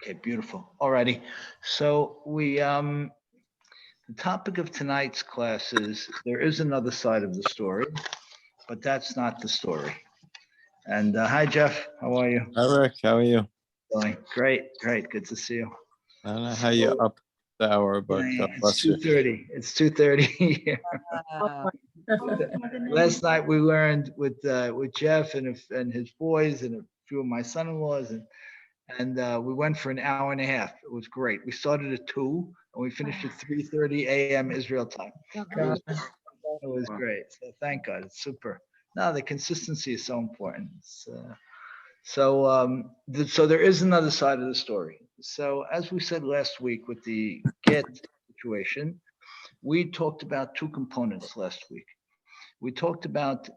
Okay, beautiful. Alrighty. So the topic of tonight's class is there is another side of the story, but that's not the story. And hi, Jeff. How are you? Hi, Rick. How are you? Doing great, great. Good to see you. I don't know how you So up the hour, but yeah, God it's bless you. 2:30. It's 2:30 here. Uh, Last night we learned with Jeff and his boys and a few of my son-in-laws and we went for an hour and a half. It was great. We started at 2 and we finished at 3:30 a.m. Israel time. It was great. So thank God. It's super. No, the consistency is so important. So there is another side of the story. So as we said last week with the get situation, we talked about two components last week. We talked about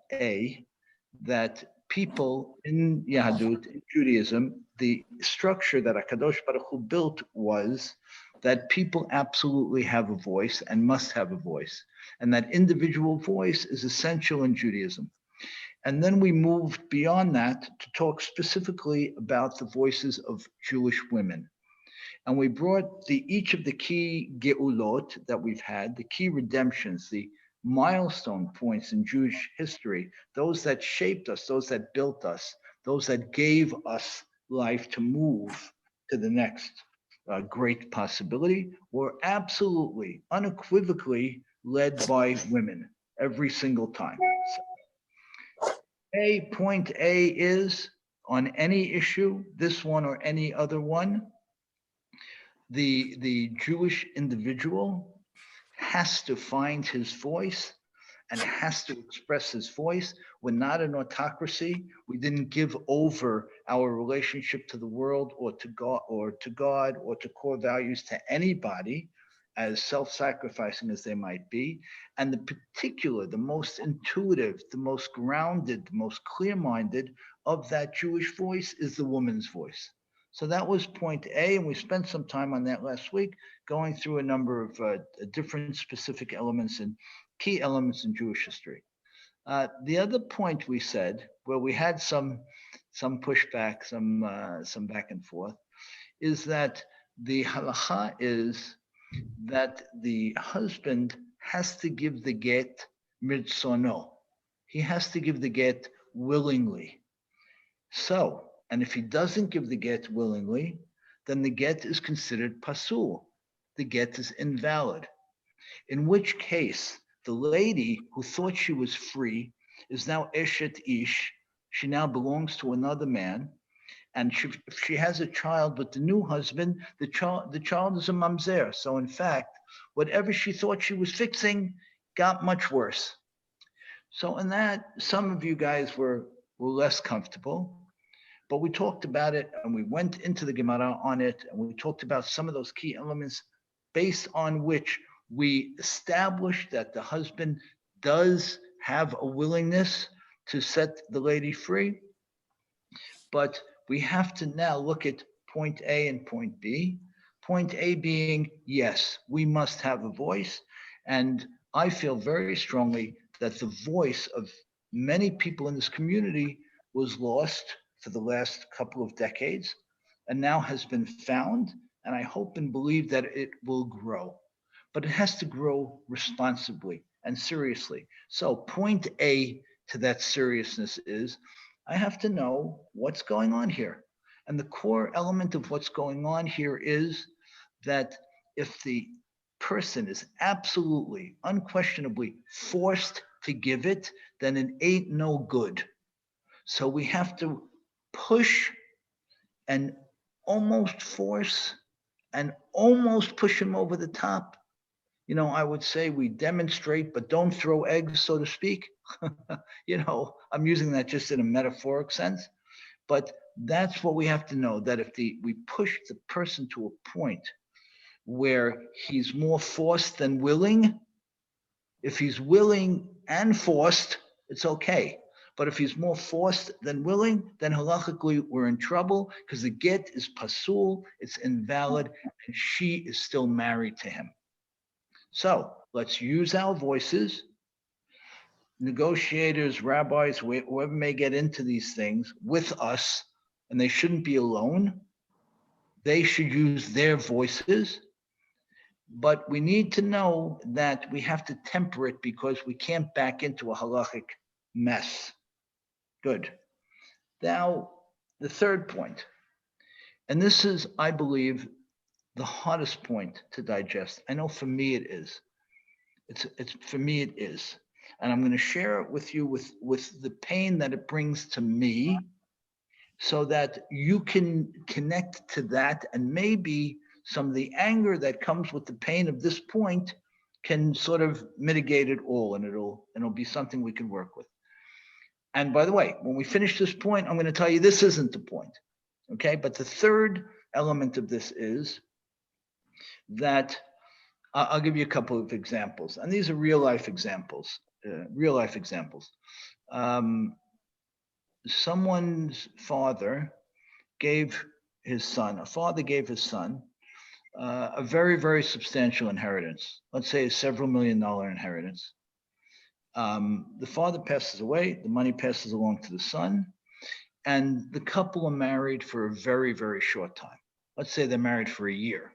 that people in Yahadut, in Judaism, the structure that Hakadosh Baruch Hu built was that people absolutely have a voice and must have a voice, and that individual voice is essential in Judaism. And then we moved beyond that to talk specifically about the voices of Jewish women. And we brought each of the key geulot that we've had, the key redemptions, the milestone points in Jewish history, those that shaped us, those that built us, those that gave us life to move to the next great possibility, were absolutely, unequivocally led by women every single time. Point A is on any issue, this one or any other one, the Jewish individual has to find his voice and has to express his voice. We're not an autocracy. We didn't give over our relationship to the world or to God or to core values to anybody, as self-sacrificing as they might be. And the most intuitive, the most grounded, the most clear-minded of that Jewish voice is the woman's voice. So that was point A, and we spent some time on that last week, going through a number of different specific elements and key elements in Jewish history. The other point we said, where we had some pushback, some back and forth, is that the halacha is that the husband has to give the get mirtzono. He has to give the get willingly. So, and if he doesn't give the get willingly, then the get is considered pasul. The get is invalid. In which case, the lady who thought she was free is now eshet ish. She now belongs to another man, and if she has a child with the new husband, the child is a mamzer. So in fact, whatever she thought she was fixing got much worse. So in that, some of you guys were less comfortable. But we talked about it and we went into the Gemara on it and we talked about some of those key elements based on which we established that the husband does have a willingness to set the lady free. But we have to now look at point A and point B. Point A being, yes, we must have a voice. And I feel very strongly that the voice of many people in this community was lost for the last couple of decades and now has been found. And I hope and believe that it will grow. But it has to grow responsibly and seriously. So, point A to that seriousness is I have to know what's going on here. And the core element of what's going on here is that if the person is absolutely, unquestionably forced to give it, then it ain't no good. So we have to push and almost force and almost push him over the top. I would say we demonstrate, but don't throw eggs, so to speak. I'm using that just in a metaphoric sense. But that's what we have to know, that if we push the person to a point where he's more forced than willing, if he's willing and forced, it's okay. But if he's more forced than willing, then halachically we're in trouble because the get is pasul, it's invalid, and she is still married to him. So let's use our voices. Negotiators, rabbis, whoever may get into these things with us, and they shouldn't be alone. They should use their voices, but we need to know that we have to temper it because we can't back into a halachic mess. Good. Now, the third point, and this is, I believe, the hardest point to digest. I know for me it is. It's for me it is, and I'm going to share it with you with the pain that it brings to me, so that you can connect to that, and maybe some of the anger that comes with the pain of this point can sort of mitigate it all, and it'll be something we can work with. And by the way, when we finish this point, I'm going to tell you this isn't the point, okay? But the third element of this is that I'll give you a couple of examples, and these are real life examples. Real life examples. Someone's father gave his son, a father gave his son a very, very substantial inheritance. Let's say a several $1,000,000 inheritance. The father passes away, the money passes along to the son, and the couple are married for a very, very short time. Let's say they're married for a year.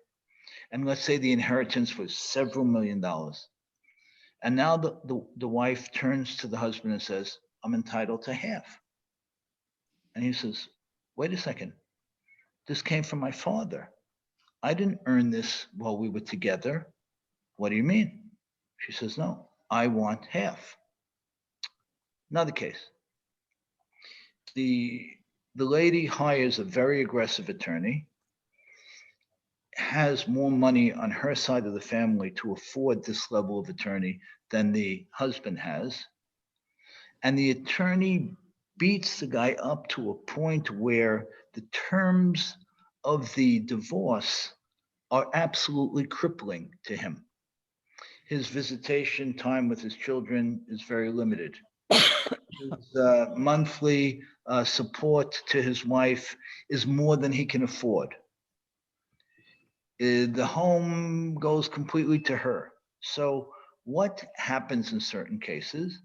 And let's say the inheritance was several $1,000,000. And now the wife turns to the husband and says, I'm entitled to half. And he says, wait a second, this came from my father. I didn't earn this while we were together. What do you mean? She says, no, I want half. Another case. The lady hires a very aggressive attorney, has more money on her side of the family to afford this level of attorney than the husband has. And the attorney beats the guy up to a point where the terms of the divorce are absolutely crippling to him. His visitation time with his children is very limited. His monthly support to his wife is more than he can afford. The home goes completely to her. So what happens in certain cases?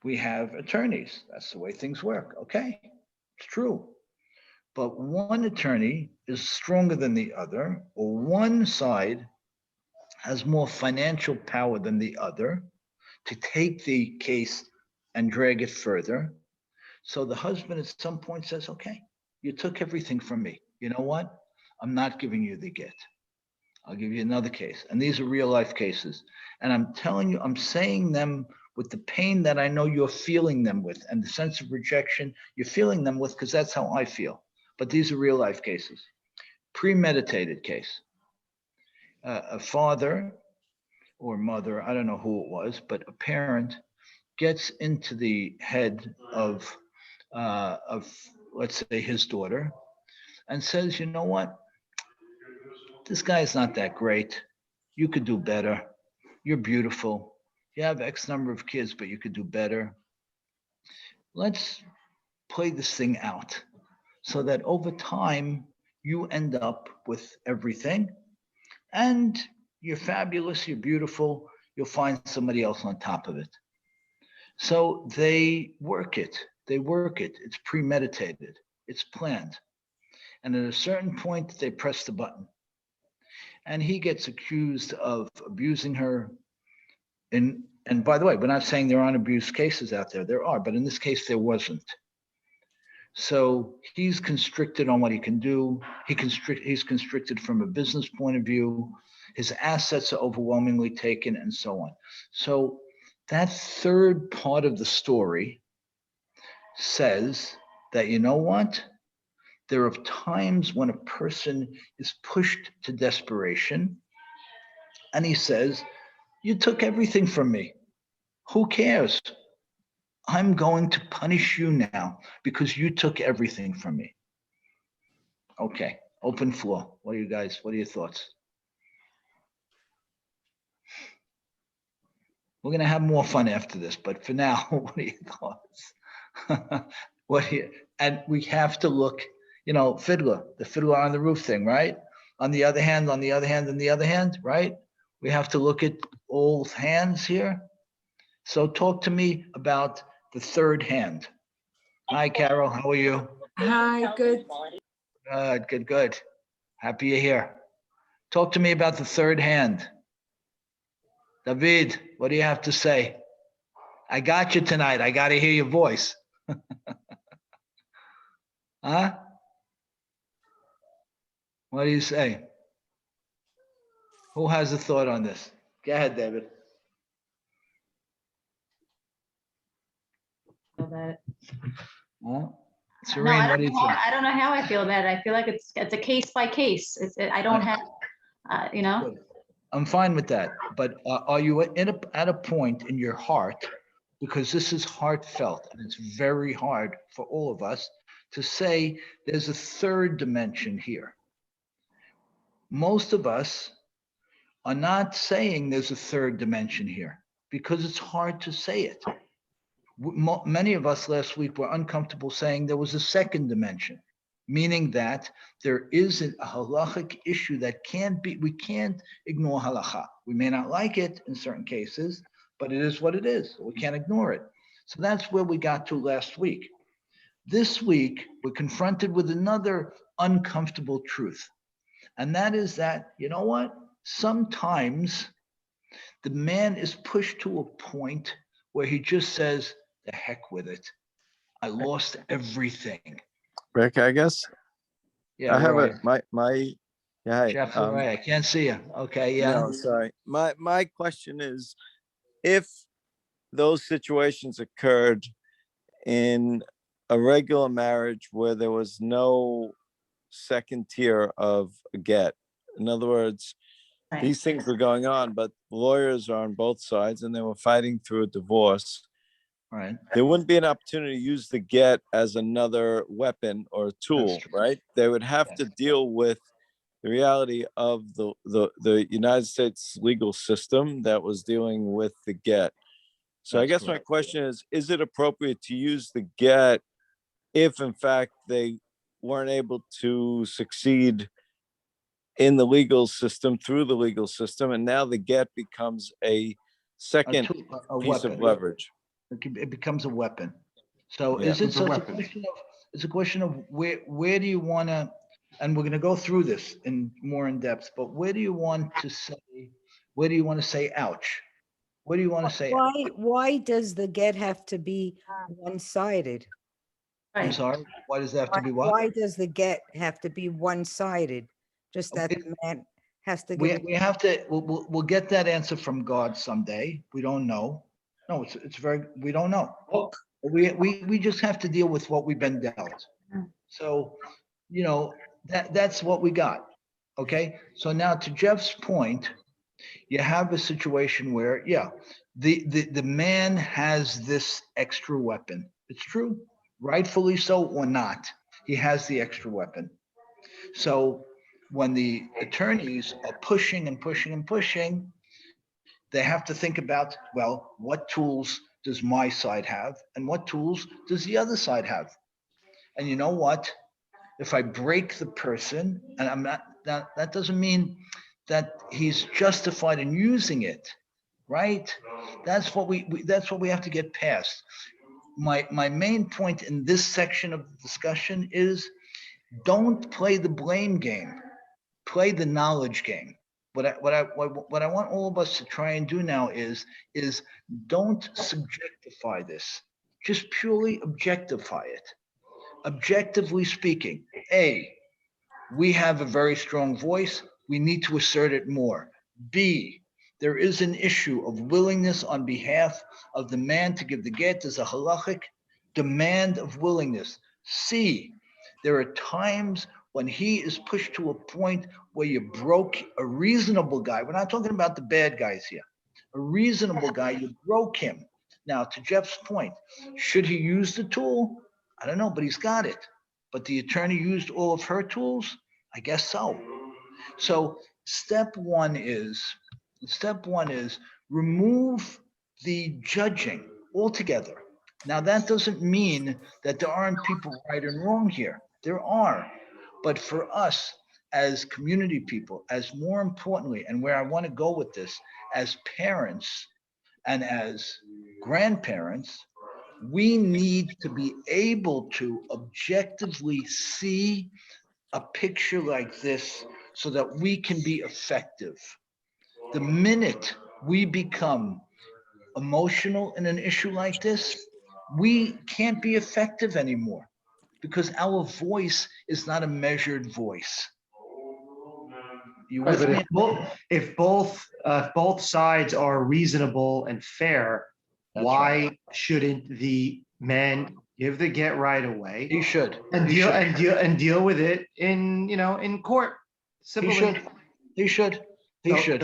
We have attorneys. That's the way things work. Okay, it's true. But one attorney is stronger than the other, or one side has more financial power than the other to take the case and drag it further. So the husband at some point says, okay, you took everything from me. You know what? I'm not giving you the get. I'll give you another case. And these are real life cases. And I'm telling you, I'm saying them with the pain that I know you're feeling them with, and the sense of rejection you're feeling them with, because that's how I feel. But these are real life cases. Premeditated case. A father or mother, I don't know who it was, but a parent gets into the head of let's say his daughter, and says, you know what? This guy's not that great. You could do better. You're beautiful. You have X number of kids, but you could do better. Let's play this thing out so that over time you end up with everything, and you're fabulous, you're beautiful, you'll find somebody else on top of it. So they work it. It's premeditated. It's planned. And at a certain point, they press the button. And he gets accused of abusing her. And by the way, we're not saying there aren't abuse cases out there. There are, but in this case, there wasn't. So he's constricted on what he can do. He's constricted from a business point of view. His assets are overwhelmingly taken, and so on. So that third part of the story says that, you know what? There are times when a person is pushed to desperation, and he says, you took everything from me. Who cares? I'm going to punish you now because you took everything from me. Okay, open floor. What are your thoughts? We're going to have more fun after this, but for now, what are your thoughts? And we have to look, the fiddler on the roof thing, right? On the other hand, right? We have to look at all hands here. So talk to me about the third hand. Hi, Carol. How are you? Hi, good. Good. Happy you're here. Talk to me about the third hand. David, what do you have to say? I got you tonight. I got to hear your voice. Huh? What do you say? Who has a thought on this? Go ahead, David. Feel that. Well, No, Serene, what do you think? I don't know how I feel about it. I feel like it's a case by case. I don't have, you know. Good. I'm fine with that. But are you at a point in your heart, because this is heartfelt and it's very hard for all of us to say there's a third dimension here. Most of us are not saying there's a third dimension here because it's hard to say it. Many of us last week were uncomfortable saying there was a second dimension, meaning that there is a halachic issue that we can't ignore halacha. We may not like it in certain cases, but it is what it is. We can't ignore it. So that's where we got to last week. This week, we're confronted with another uncomfortable truth. And that is that, you know what? Sometimes the man is pushed to a point where he just says, the heck with it. I lost everything. Rick, I guess Yeah, I have right. yeah, hi, Jeff, right. I can't see you. Okay, yeah. no, sorry. My question is, if those situations occurred in a regular marriage where there was no second tier of a get, in other words, Right. these things were going on, but lawyers are on both sides and they were fighting through a divorce. Right. There wouldn't be an opportunity to use the get as another weapon or tool, true. right? They would have Yes. to deal with the reality of the United States legal system that was dealing with the get. So I That's guess my correct. question is it appropriate to use the get if in fact they weren't able to succeed in the legal system through the legal system, and now the get becomes a second A piece of weapon. leverage? It becomes a weapon. So Yeah. is it? So it's a question of where do you want to? And we're going to go through this in more in depth. But where do you want to say? Where do you want to say? Ouch. What do you want to say? Why does the get have to be one-sided? I'm Right. sorry. Why does that have to be what? Why does the get have to be one-sided? Just that It- the man has to We, give it. we have to, we'll get that answer from God someday. We don't know. No, we don't know. We just have to deal with what we've been dealt. So, that's what we got. Okay. So now to Jeff's point, you have a situation where, yeah, the man has this extra weapon. It's true, rightfully so or not. He has the extra weapon. So when the attorneys are pushing and pushing and pushing, they have to think about, well, what tools does my side have and what tools does the other side have? And you know what? If I break the person, and I'm not, that doesn't mean that he's justified in using it, right? That's what that's what we have to get past. My main point in this section of the discussion is don't play the blame game, play the knowledge game. What I want all of us to try and do now is don't subjectify this. Just purely objectify it. Objectively speaking, we have a very strong voice. We need to assert it more. B, there is an issue of willingness on behalf of the man to give the get. There's a halachic demand of willingness. C, there are times when he is pushed to a point where you broke a reasonable guy. We're not talking about the bad guys here. A reasonable guy, you broke him. Now, to Jeff's point, should he use the tool? I don't know, but he's got it. But the attorney used all of her tools? I guess so. So step one is remove the judging altogether. Now that doesn't mean that there aren't people right and wrong here. There are. But for us as community people, as more importantly, and where I want to go with this, as parents and as grandparents, we need to be able to objectively see a picture like this so that we can be effective. The minute we become emotional in an issue like this, we can't be effective anymore because our voice is not a measured voice. You Right, with but me? if both sides are reasonable and fair, That's why right. shouldn't the man give the get right away He should. and He deal should. and deal and deal with it in court? He Civilly. should. He should. He So- should.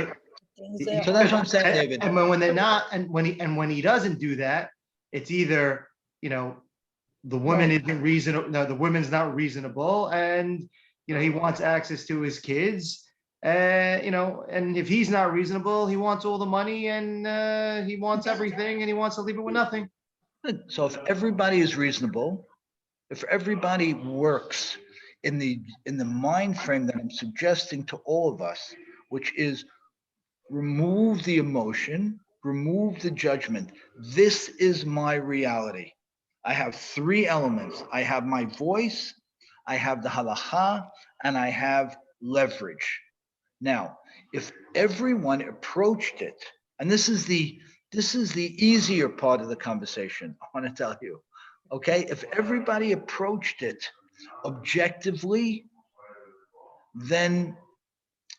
Things He that So that's what I'm should. saying, And- David. And when they're not, and when he doesn't do that, it's either, the woman Right. isn't reasonable, no, the woman's not reasonable, and, he wants access to his kids. And if he's not reasonable, he wants all the money and he wants everything and he wants to leave it with nothing. Good. So if everybody is reasonable, if everybody works in the mind frame that I'm suggesting to all of us, which is remove the emotion, remove the judgment. This is my reality. I have three elements. I have my voice, I have the halacha, and I have leverage. Now, if everyone approached it, and this is the easier part of the conversation, I want to tell you. Okay, if everybody approached it objectively, then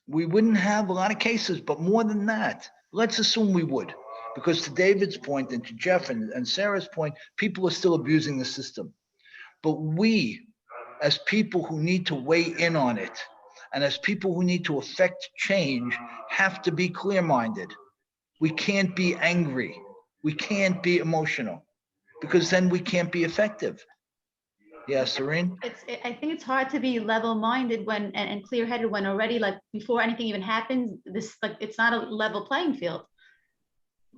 we wouldn't have a lot of cases. But more than that, let's assume we would. Because to David's point and to Jeff and Sarah's point, people are still abusing the system. But we, as people who need to weigh in on it, and as people who need to affect change, have to be clear-minded. We can't be angry. We can't be emotional, because then we can't be effective. Yeah, Serene? I think it's hard to be level-minded and clear-headed when already, like, before anything even happens, it's not a level playing field.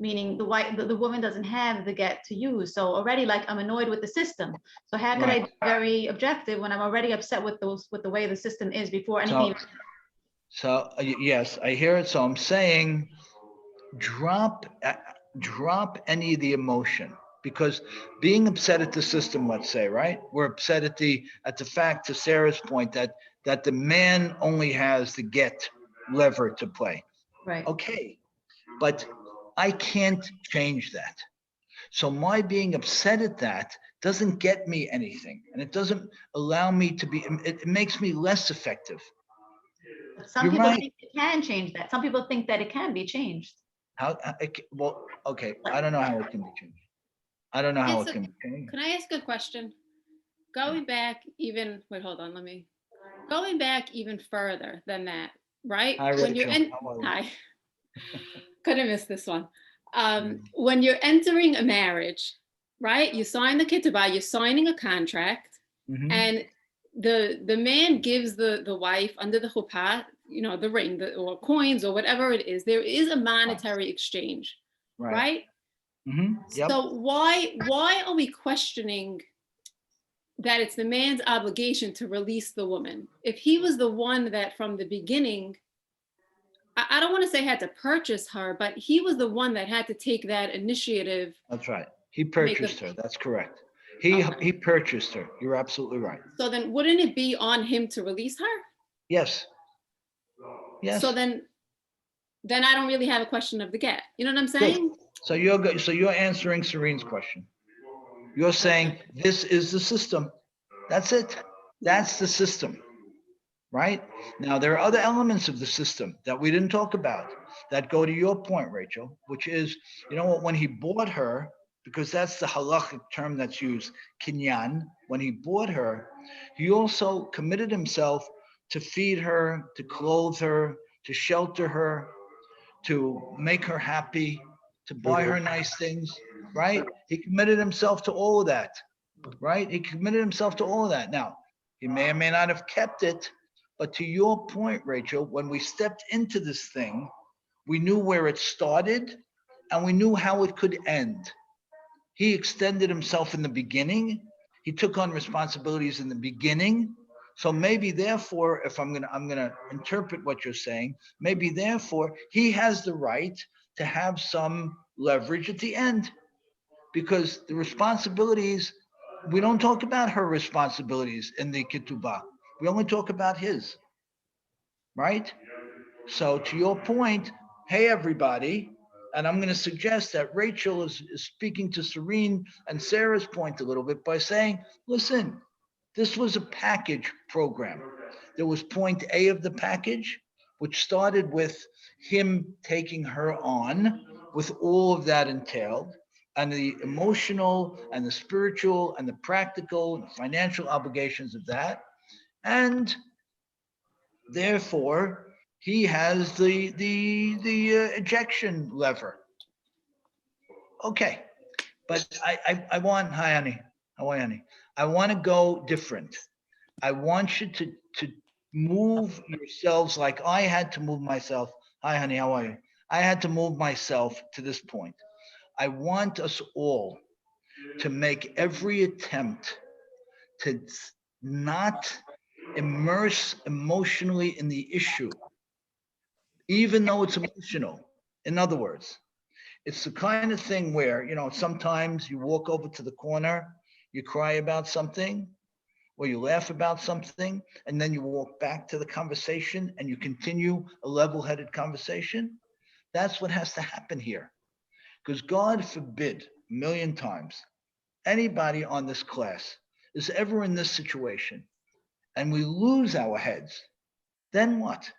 Meaning the woman doesn't have the get to use. So already, like, I'm annoyed with the system. So how could I be very objective when I'm already upset with the way the system is before anything? Yes, I hear it. So I'm saying drop any of the emotion, because being upset at the system, let's say, right? We're upset at the fact, to Sarah's point, that the man only has the get lever to play. Right. Okay, but I can't change that. So my being upset at that doesn't get me anything, and it doesn't allow me to be. It makes me less effective. Some You're people right. think it can change that. Some people think that it can be changed. Well, okay. I don't know how it can be changed. I don't know how Yes, it can be changed. Can I ask a question? Going back hold on, going back even further than that, right? Hi, When you're Rachel. How are you? hi, could have missed this one. When you're entering a marriage, right? You sign the ketubah, you're signing a contract, Mhm. and the man gives the wife under the chuppah, the ring, or coins or whatever it is. There is a monetary exchange, right? Yep. So why are we questioning that it's the man's obligation to release the woman? If he was the one that from the beginning, I don't want to say had to purchase her, but he was the one that had to take that initiative. That's right. He purchased her. That's correct. He purchased her. You're absolutely right. So then wouldn't it be on him to release her? Yes. Yes. So then I don't really have a question of the get. You know what I'm saying? So you're answering Serene's question. You're saying this is the system. That's it. That's the system. Right? Now, there are other elements of the system that we didn't talk about that go to your point, Rachel, which is, you know what, when he bought her, because that's the halachic term that's used, kinyan, when he bought her, he also committed himself to feed her, to clothe her, to shelter her, to make her happy, to buy her nice things, right? He committed himself to all of that, right? He committed himself to all of that. Now, he may or may not have kept it, but to your point, Rachel, when we stepped into this thing, we knew where it started and we knew how it could end. He extended himself in the beginning. He took on responsibilities in the beginning. So maybe therefore, if I'm gonna interpret what you're saying, maybe therefore he has the right to have some leverage at the end, because the responsibilities, we don't talk about her responsibilities in the ketubah. We only talk about his, right? So to your point, hey, everybody, and I'm going to suggest that Rachel is speaking to Serene and Sarah's point a little bit by saying, listen, this was a package program. There was point A of the package, which started with him taking her on with all of that entailed, and the emotional and the spiritual and the practical and the financial obligations of that. And therefore, he has the ejection lever. Okay, but I want, hi honey, how are you, honey? I want to go different. I want you to move yourselves like I had to move myself. Hi honey, how are you? I had to move myself to this point. I want us all to make every attempt to not immerse emotionally in the issue, even though it's emotional. In other words, it's the kind of thing where, sometimes you walk over to the corner, you cry about something, or you laugh about something, and then you walk back to the conversation and you continue a level-headed conversation. That's what has to happen here. Because God forbid, a million times, anybody on this class is ever in this situation and we lose our heads, then what?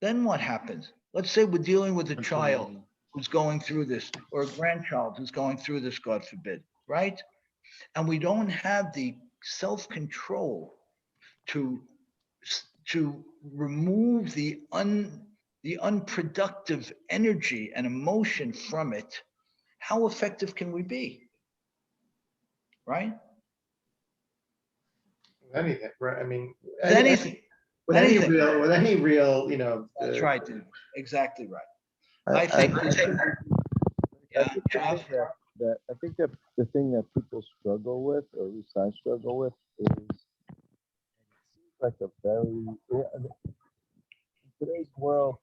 Then what happens? Let's say we're dealing with a child who's going through this, or a grandchild who's going through this, God forbid, right? And we don't have the self-control to remove the unproductive energy and emotion from it. How effective can we be? Right? Anything, right? I mean, Anything. with Anything. any real, That's right, dude. Exactly right. I I think think yeah, that I think that the thing that people struggle with, or at least I struggle with, is like a very in today's world.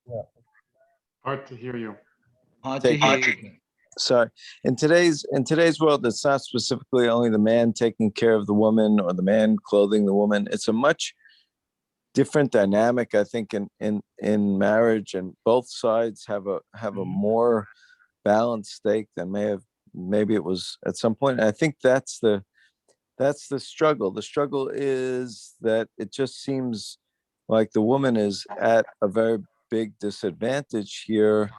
Yeah, Hard to hear you. hard to hear you. sorry. In today's world, it's not specifically only the man taking care of the woman or the man clothing the woman. It's a much different dynamic, I think, in marriage, and both sides have a more balanced stake than maybe it was at some point. And I think that's the struggle. The struggle is that it just seems like the woman is at a very big disadvantage here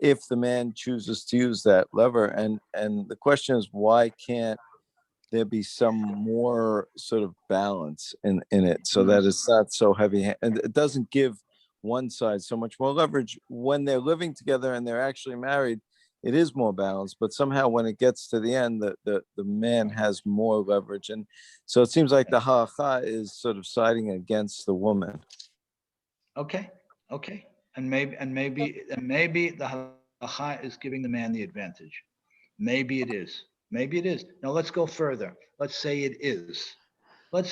if the man chooses to use that lever. And the question is, why can't there be some more sort of balance in it, so that it's not so heavy and it doesn't give one side so much more leverage when they're living together and they're actually married? It is more balanced, but somehow when it gets to the end, the man has more leverage. And so it seems like the halacha is sort of siding against the woman. Okay. And maybe the halacha is giving the man the advantage. Maybe it is. Now let's go further. Let's say it is. But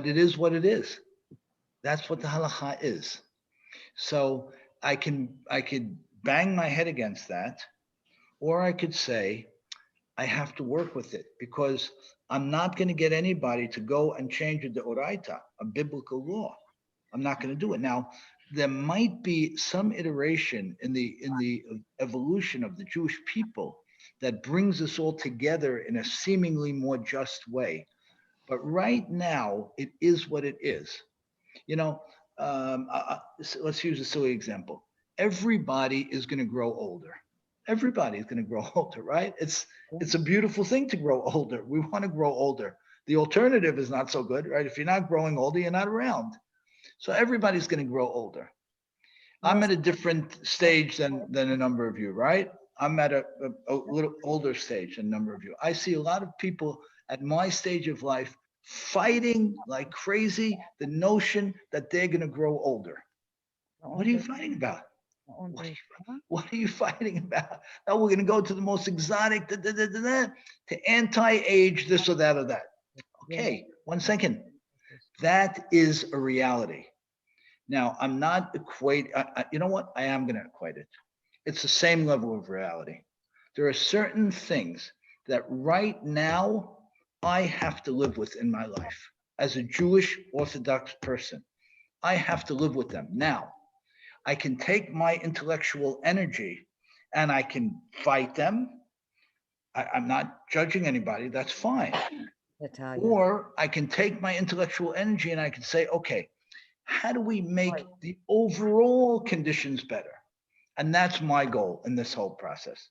it is what it is. That's what the halacha is. So I could bang my head against that, or I could say I have to work with it, because I'm not going to get anybody to go and change a deoraita, a biblical law. I'm not going to do it. Now, there might be some iteration in the evolution of the Jewish people that brings us all together in a seemingly more just way. But right now, it is what it is. Let's use a silly example. Everybody is going to grow older. Everybody is going to grow older, right? It's a beautiful thing to grow older. We want to grow older. The alternative is not so good, right? If you're not growing older, you're not around. So everybody's going to grow older. I'm at a different stage than a number of you, right? I'm at a little older stage than a number of you. I see a lot of people at my stage of life fighting like crazy the notion that they're going to grow older. What are you fighting about? What are you fighting about? Now we're going to go to the most exotic, to anti-age, this or that or that. Okay, 1 second. That is a reality. Now, I'm not you know what? I am going to equate it. It's the same level of reality. There are certain things that right now I have to live with in my life as a Jewish Orthodox person. I have to live with them. Now, I can take my intellectual energy and I can fight them. I'm not judging anybody. That's fine. Natalia. Or I can take my intellectual energy and I can say, okay, how do we make the overall conditions better? And that's my goal in this whole process.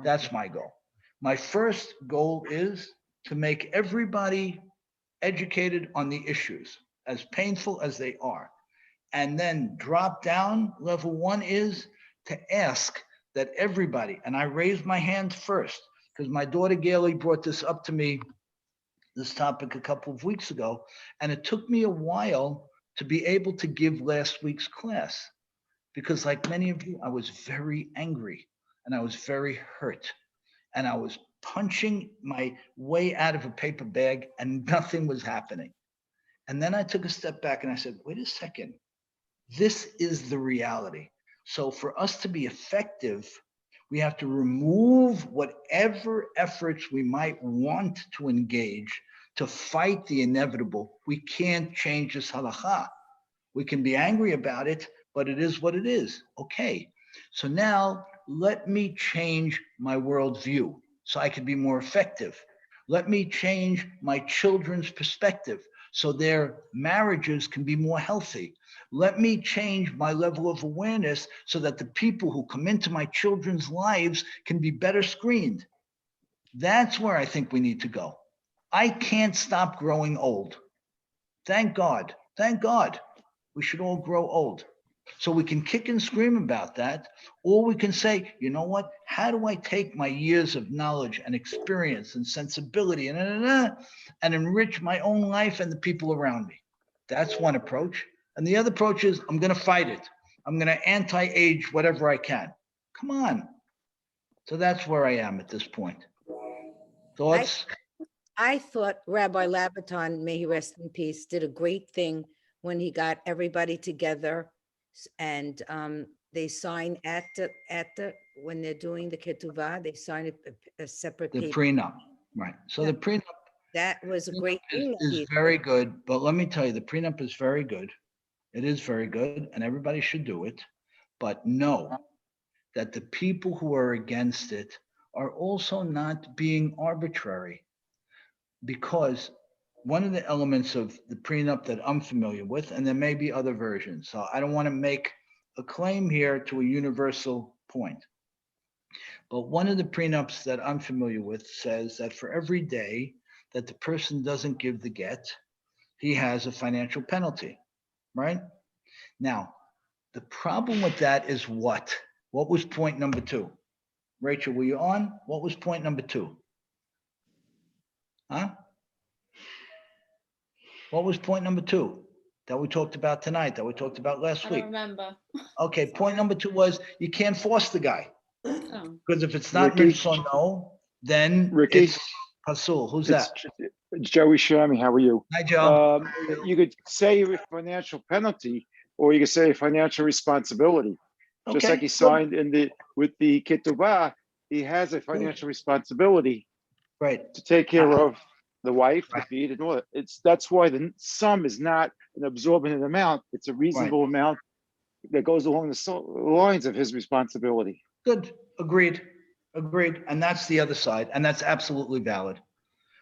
That's my goal. My first goal is to make everybody educated on the issues, as painful as they are. And then drop down, level one is to ask that everybody, and I raised my hand first, because my daughter Gailey brought this up to me, this topic a couple of weeks ago, and it took me a while to be able to give last week's class. Because like many of you, I was very angry and I was very hurt and I was punching my way out of a paper bag and nothing was happening. And then I took a step back and I said, wait a second, this is the reality. So for us to be effective, we have to remove whatever efforts we might want to engage to fight the inevitable. We can't change this halakha. We can be angry about it, but it is what it is. Okay. So now let me change my worldview so I can be more effective. Let me change my children's perspective so their marriages can be more healthy. Let me change my level of awareness so that the people who come into my children's lives can be better screened. That's where I think we need to go. I can't stop growing old. Thank God. Thank God. We should all grow old. So we can kick and scream about that, or we can say, you know what? How do I take my years of knowledge and experience and sensibility and enrich my own life and the people around me? That's one approach. And the other approach is I'm going to fight it. I'm going to anti-age whatever I can. Come on. So that's where I am at this point. Thoughts? I thought Rabbi Labaton, may he rest in peace, did a great thing when he got everybody together and they sign at the when they're doing the ketuvah, they sign a separate The paper. prenup, right? So the prenup That was a great thing. that is he very did. good, but let me tell you, the prenup is very good. It is very good, and everybody should do it. But know that the people who are against it are also not being arbitrary, because one of the elements of the prenup that I'm familiar with, and there may be other versions, so I don't want to make a claim here to a universal point. But one of the prenups that I'm familiar with says that for every day that the person doesn't give the get, he has a financial penalty, right? Now, the problem with that is what? What was point number two? Rachel, were you on? What was point number two? Huh? What was point number two that we talked about tonight, that we talked about last I week? don't remember. Okay, point number two was you can't force the guy. Oh. Because if it's not Ricky? mitzvah no, then Ricky? it's pasul. Who's that? It's Joey Shami. How are you? Hi, Joe. You could say a financial penalty, or you could say a financial responsibility. Just Okay, like he good. signed with the ketubah, he has a financial responsibility Right. to take care of the wife, the Right. feed, and all that. That's why the sum is not an absorbent amount. It's a reasonable amount that goes along the lines of his responsibility. Good. Agreed. Agreed. And that's the other side. And that's absolutely valid.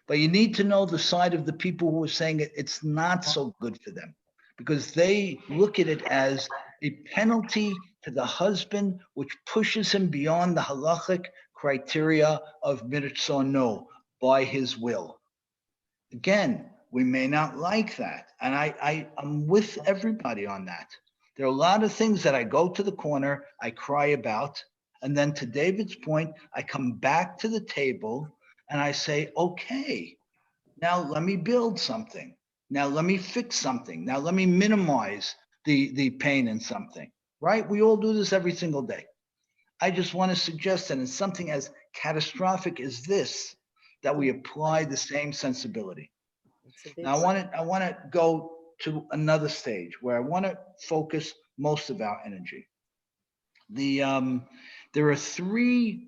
But you need to know the side of the people who are saying it's not so good for them, because they look at it as a penalty to the husband, which pushes him beyond the halachic criteria of no by his will. Again, we may not like that. And I'm with everybody on that. There are a lot of things that I go to the corner, I cry about. And then to David's point, I come back to the table and I say, okay, now let me build something. Now let me fix something. Now let me minimize the pain in something, right? We all do this every single day. I just want to suggest that in something as catastrophic as this, that we apply the same sensibility. It's a big Now I want to go to another stage where I want to focus most of our energy. There are three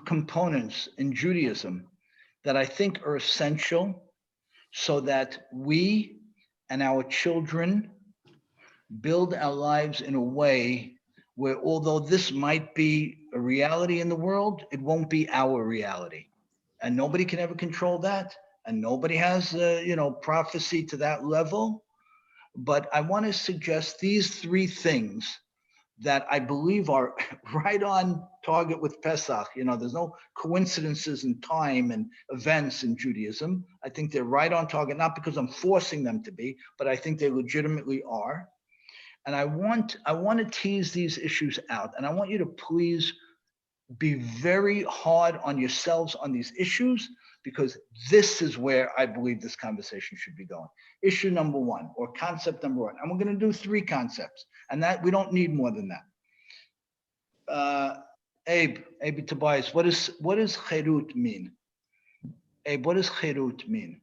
components in Judaism that I think are essential so that we and our children build our lives in a way where, although this might be a reality in the world, it won't be our reality. And nobody can ever control that. And nobody has, prophecy to that level. But I want to suggest these three things that I believe are right on target with Pesach. There's no coincidences in time and events in Judaism. I think they're right on target, not because I'm forcing them to be, but I think they legitimately are. And I want to tease these issues out. And I want you to please be very hard on yourselves on these issues, because this is where I believe this conversation should be going. Issue number one, or concept number one. And we're going to do three concepts, and that we don't need more than that. Abe Tobias, what does cherut mean? Abe, what does cherut mean?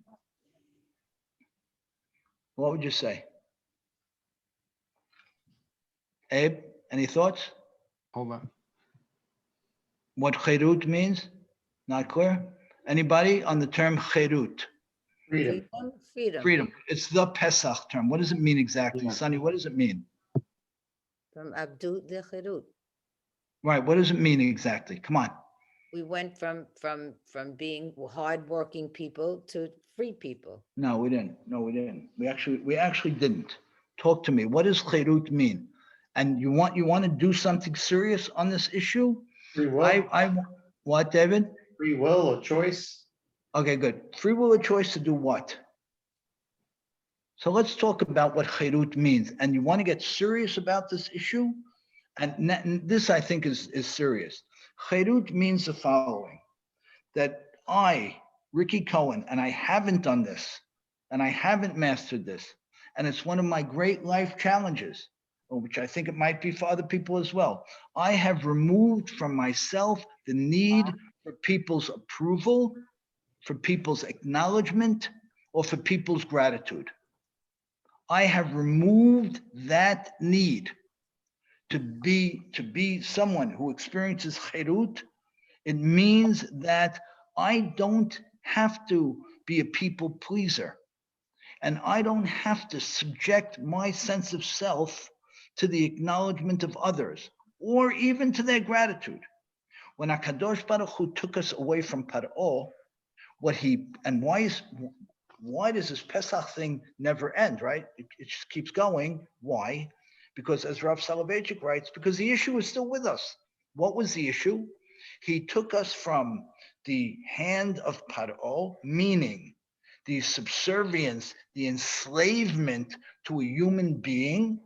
What would you say? Abe, any thoughts? Hold on. What cherut means? Not clear? Anybody on the term cherut? Freedom. Freedom. It's the Pesach term. What does it mean exactly? Yeah. Sonny, what does it mean? From Abdut de Cherut. Right. What does it mean exactly? Come on. We went from being hardworking people to free people. No, we didn't. We actually didn't. Talk to me. What does cherut mean? And you want to do something serious on this issue? Free will. What, David? Free will or choice. Okay, good. Free will or choice to do what? So let's talk about what cherut means. And you want to get serious about this issue? And this, I think, is serious. Cherut means the following: that I, Ricky Cohen, and I haven't done this, and I haven't mastered this, and it's one of my great life challenges, which I think it might be for other people as well. I have removed from myself the need for people's approval, for people's acknowledgement, or for people's gratitude. I have removed that need to be someone who experiences cherut. It means that I don't have to be a people pleaser, and I don't have to subject my sense of self to the acknowledgement of others, or even to their gratitude. When HaKadosh Baruch Hu took us away from Paro, why does this Pesach thing never end, right? It just keeps going. Why? Because, as Rav Soloveitchik writes, because the issue is still with us. What was the issue? He took us from the hand of Paro, meaning the subservience, the enslavement to a human being,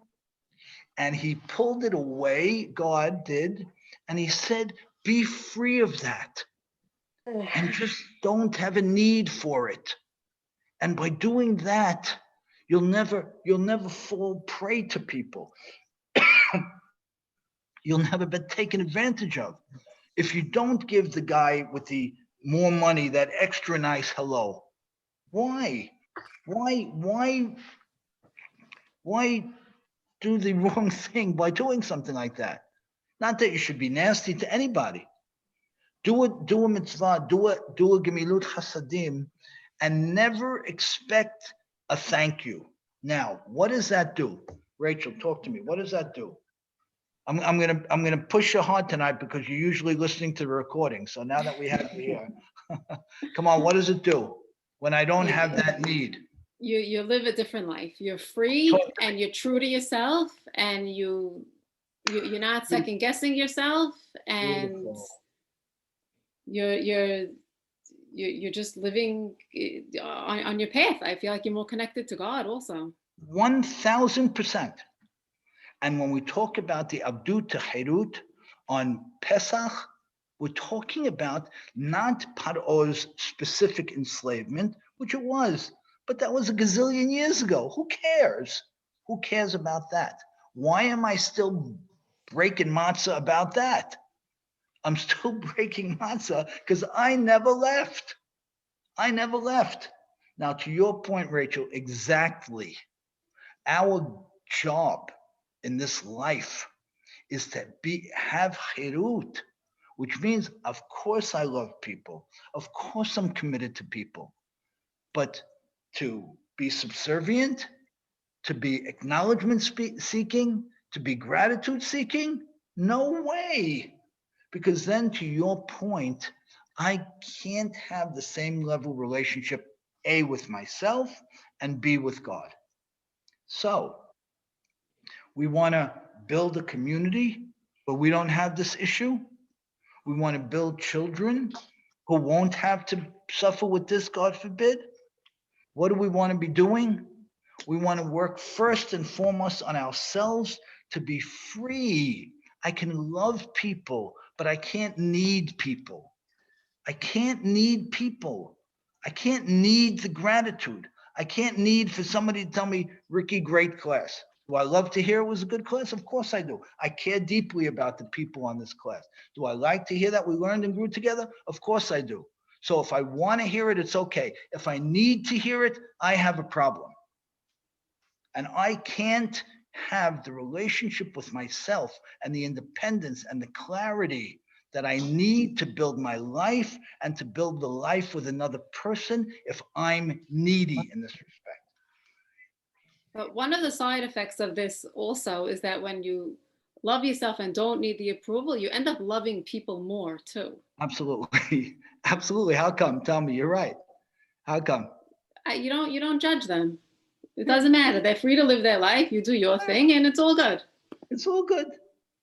and he pulled it away, God did, and he said, be free of that, and just don't have a need for it. And by doing that, you'll never fall prey to people. You'll never be taken advantage of. If you don't give the guy with the more money that extra nice hello, why do the wrong thing by doing something like that? Not that you should be nasty to anybody. Do a mitzvah, do a gemilut chasadim, and never expect a thank you. Now, what does that do? Rachel, talk to me. What does that do? I'm gonna push you hard tonight because you're usually listening to the recording. So now that we have you here, come on, what does it do when I don't have that need? You live a different life. You're free and you're true to yourself, and you're not second guessing yourself, and you're just living on your path. I feel like you're more connected to God also. 1000%. And when we talk about the Abdut to Cherut on Pesach, we're talking about not Paro's specific enslavement, which it was, but that was a gazillion years ago. Who cares? Who cares about that? Why am I still breaking matzah about that? I'm still breaking matzah because I never left. Now, to your point, Rachel, exactly. Our job in this life is to have cherut, which means, of course, I love people. Of course, I'm committed to people. But to be subservient to be acknowledgement seeking, to be gratitude seeking? No way. Because then, to your point, I can't have the same level relationship, A, with myself and B, with God. So we want to build a community, but we don't have this issue. We want to build children who won't have to suffer with this, God forbid. What do we want to be doing? We want to work first and foremost on ourselves to be free. I can love people, but I can't need people. I can't need people. I can't need the gratitude. I can't need for somebody to tell me, Ricky, great class. Do I love to hear it was a good class? Of course I do. I care deeply about the people on this class. Do I like to hear that we learned and grew together? Of course I do. So if I want to hear it, it's okay. If I need to hear it, I have a problem. And I can't have the relationship with myself and the independence and the clarity that I need to build my life and to build the life with another person if I'm needy in this respect. But one of the side effects of this also is that when you love yourself and don't need the approval, you end up loving people more too. Absolutely. Absolutely. How come? Tell me, you're right. How come? You don't judge them. It doesn't matter. They're free to live their life. You do your thing and it's all good. It's all good.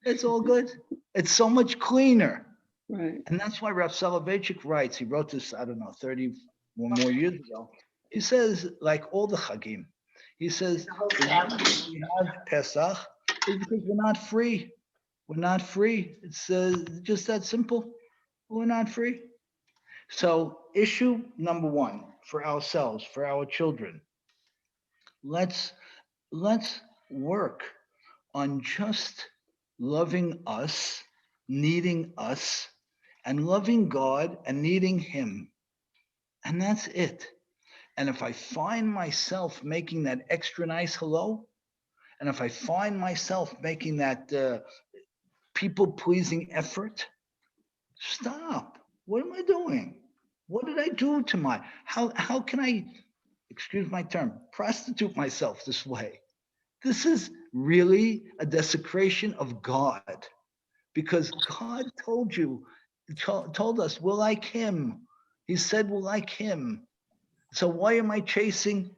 It's all good. It's so much cleaner. Right. And that's why Rav Soloveitchik writes, he wrote this, I don't know, 30 or more years ago. He says, like all the Chagim, he says, the reason we have Pesach is because we're not free. We're not free. It's just that simple. We're not free. So issue number one for ourselves, for our children, let's work on just loving us, needing us, and loving God and needing Him. And that's it. And if I find myself making that extra nice hello, and if I find myself making that people pleasing effort, stop. What am I doing? What did I do to how can I, excuse my term, prostitute myself this way? This is really a desecration of God, because God told us we're like Him. He said we're like Him. So why am I chasing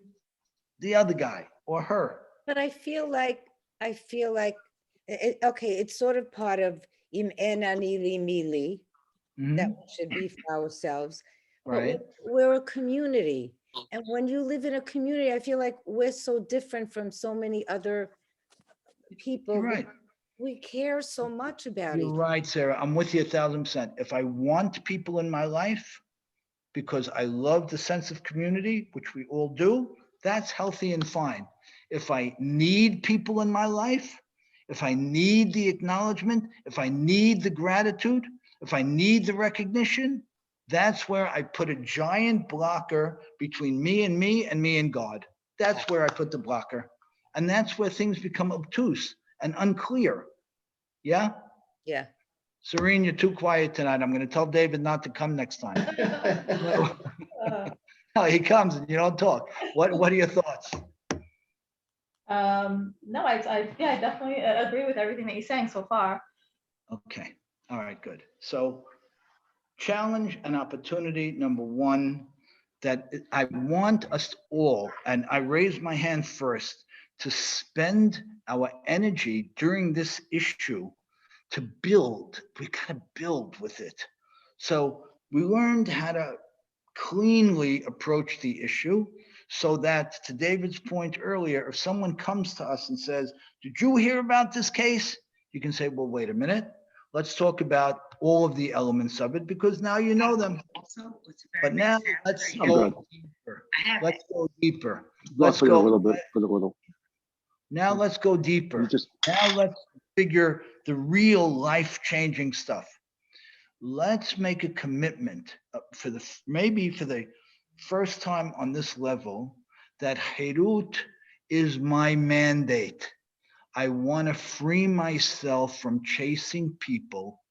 the other guy or her? But okay, it's sort of part of im enani li mili, that Mhm. we should be for ourselves. But Right. we're a community. And when you live in a community, I feel like we're so different from so many other people. You're right. We care so much about You're each. right, Sarah. I'm with you 1,000%. If I want people in my life because I love the sense of community, which we all do, that's healthy and fine. If I need people in my life, if I need the acknowledgement, if I need the gratitude, if I need the recognition, that's where I put a giant blocker between me and God. That's where I put the blocker. And that's where things become obtuse and unclear. Yeah? Yeah. Serene, you're too quiet tonight. I'm going to tell David not to come next time. No, he comes and you don't talk. What are your thoughts? No, yeah, I definitely agree with everything that you're saying so far. Okay. All right, good. So challenge and opportunity number one, that I want us all, and I raise my hand first, to spend our energy during this issue to build. We gotta build with it. So we learned how to cleanly approach the issue, so that, to David's point earlier, if someone comes to us and says, did you hear about this case? You can say, well, wait a minute. Let's talk about all of the elements of it, because now you know them. But now let's I'm go good. deeper. Let's go deeper. Lost Let's for you a go. little bit, for a little. Now let's go You deeper. just, Now let's figure the real life-changing stuff. Let's make a commitment maybe for the first time on this level, that Herut is my mandate. I want to free myself from chasing people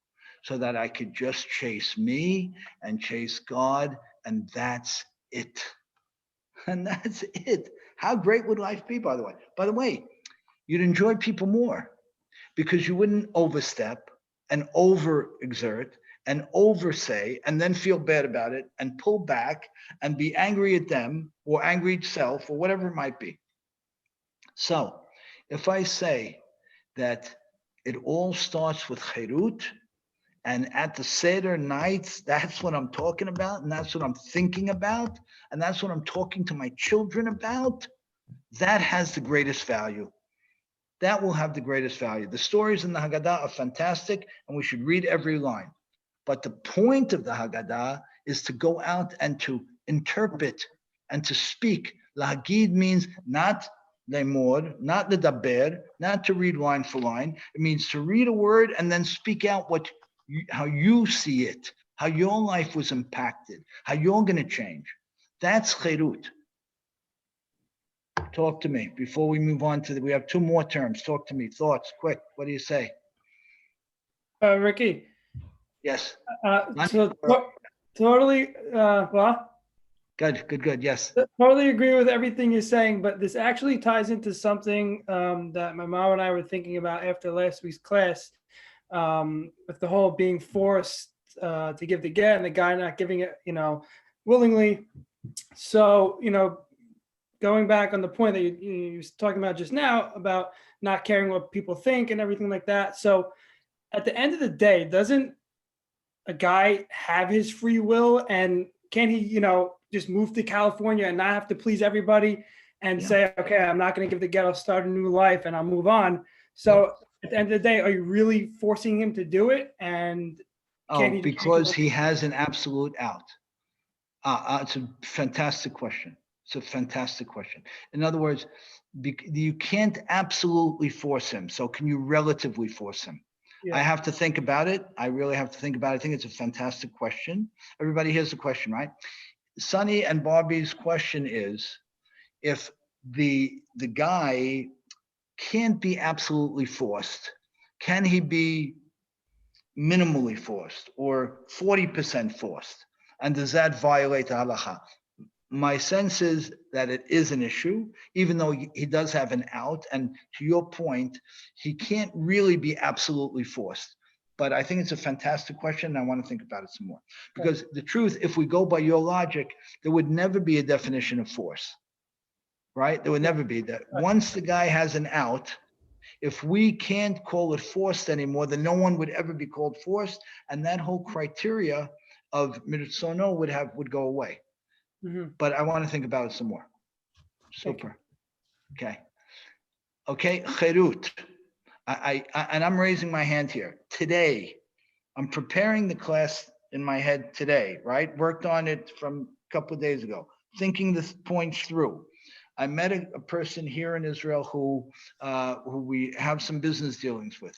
so that I could just chase me and chase God, and that's it. And that's it. How great would life be, by the way? By the way, you'd enjoy people more because you wouldn't overstep and overexert and oversay and then feel bad about it and pull back and be angry at them or angry at self or whatever it might be. So if I say that it all starts with Cherut, and at the Seder nights, that's what I'm talking about, and that's what I'm thinking about, and that's what I'm talking to my children about, that has the greatest value. That will have the greatest value. The stories in the Haggadah are fantastic, and we should read every line. But the point of the Haggadah is to go out and to interpret and to speak. Lahagid means not lemor, not ledaber, not to read line for line. It means to read a word and then speak out how you see it, how your life was impacted, how you're going to change. That's Cherut. Talk to me before we move on to we have two more terms. Talk to me. Thoughts, quick. What do you say? Ricky, Yes. totally, well, Good. Yes. totally agree with everything you're saying, but this actually ties into something that my mom and I were thinking about after last week's class, with the whole being forced to give the get and the guy not giving it, willingly. So, going back on the point that you was talking about just now about not caring what people think and everything like that. So at the end of the day, doesn't a guy have his free will, and can he, just move to California and not have to please everybody and say, okay, I'm not going to give the get, I'll start a new life and I'll move on. So at the end of the day, are you really forcing him to do it? And because he has an absolute out. It's a fantastic question. It's a fantastic question. In other words, you can't absolutely force him. So can you relatively force him? I have to think about it. I really have to think about it. I think it's a fantastic question. Everybody hears the question, right? Sonny and Barbie's question is, if the guy can't be absolutely forced, can he be minimally forced or 40% forced? And does that violate the halacha? My sense is that it is an issue, even though he does have an out. And to your point, he can't really be absolutely forced. But I think it's a fantastic question, and I want to think about it some more. Because the truth, if we go by your logic, there would never be a definition of force, right? There would never be that. Once the guy has an out, if we can't call it forced anymore, then no one would ever be called forced, and that whole criteria of miritzono would go away. But I want to think about it some more. Super. Okay. Cherut. And I'm raising my hand here. Today, I'm preparing the class in my head today, right? Worked on it from a couple of days ago, thinking the points through. I met a person here in Israel who we have some business dealings with.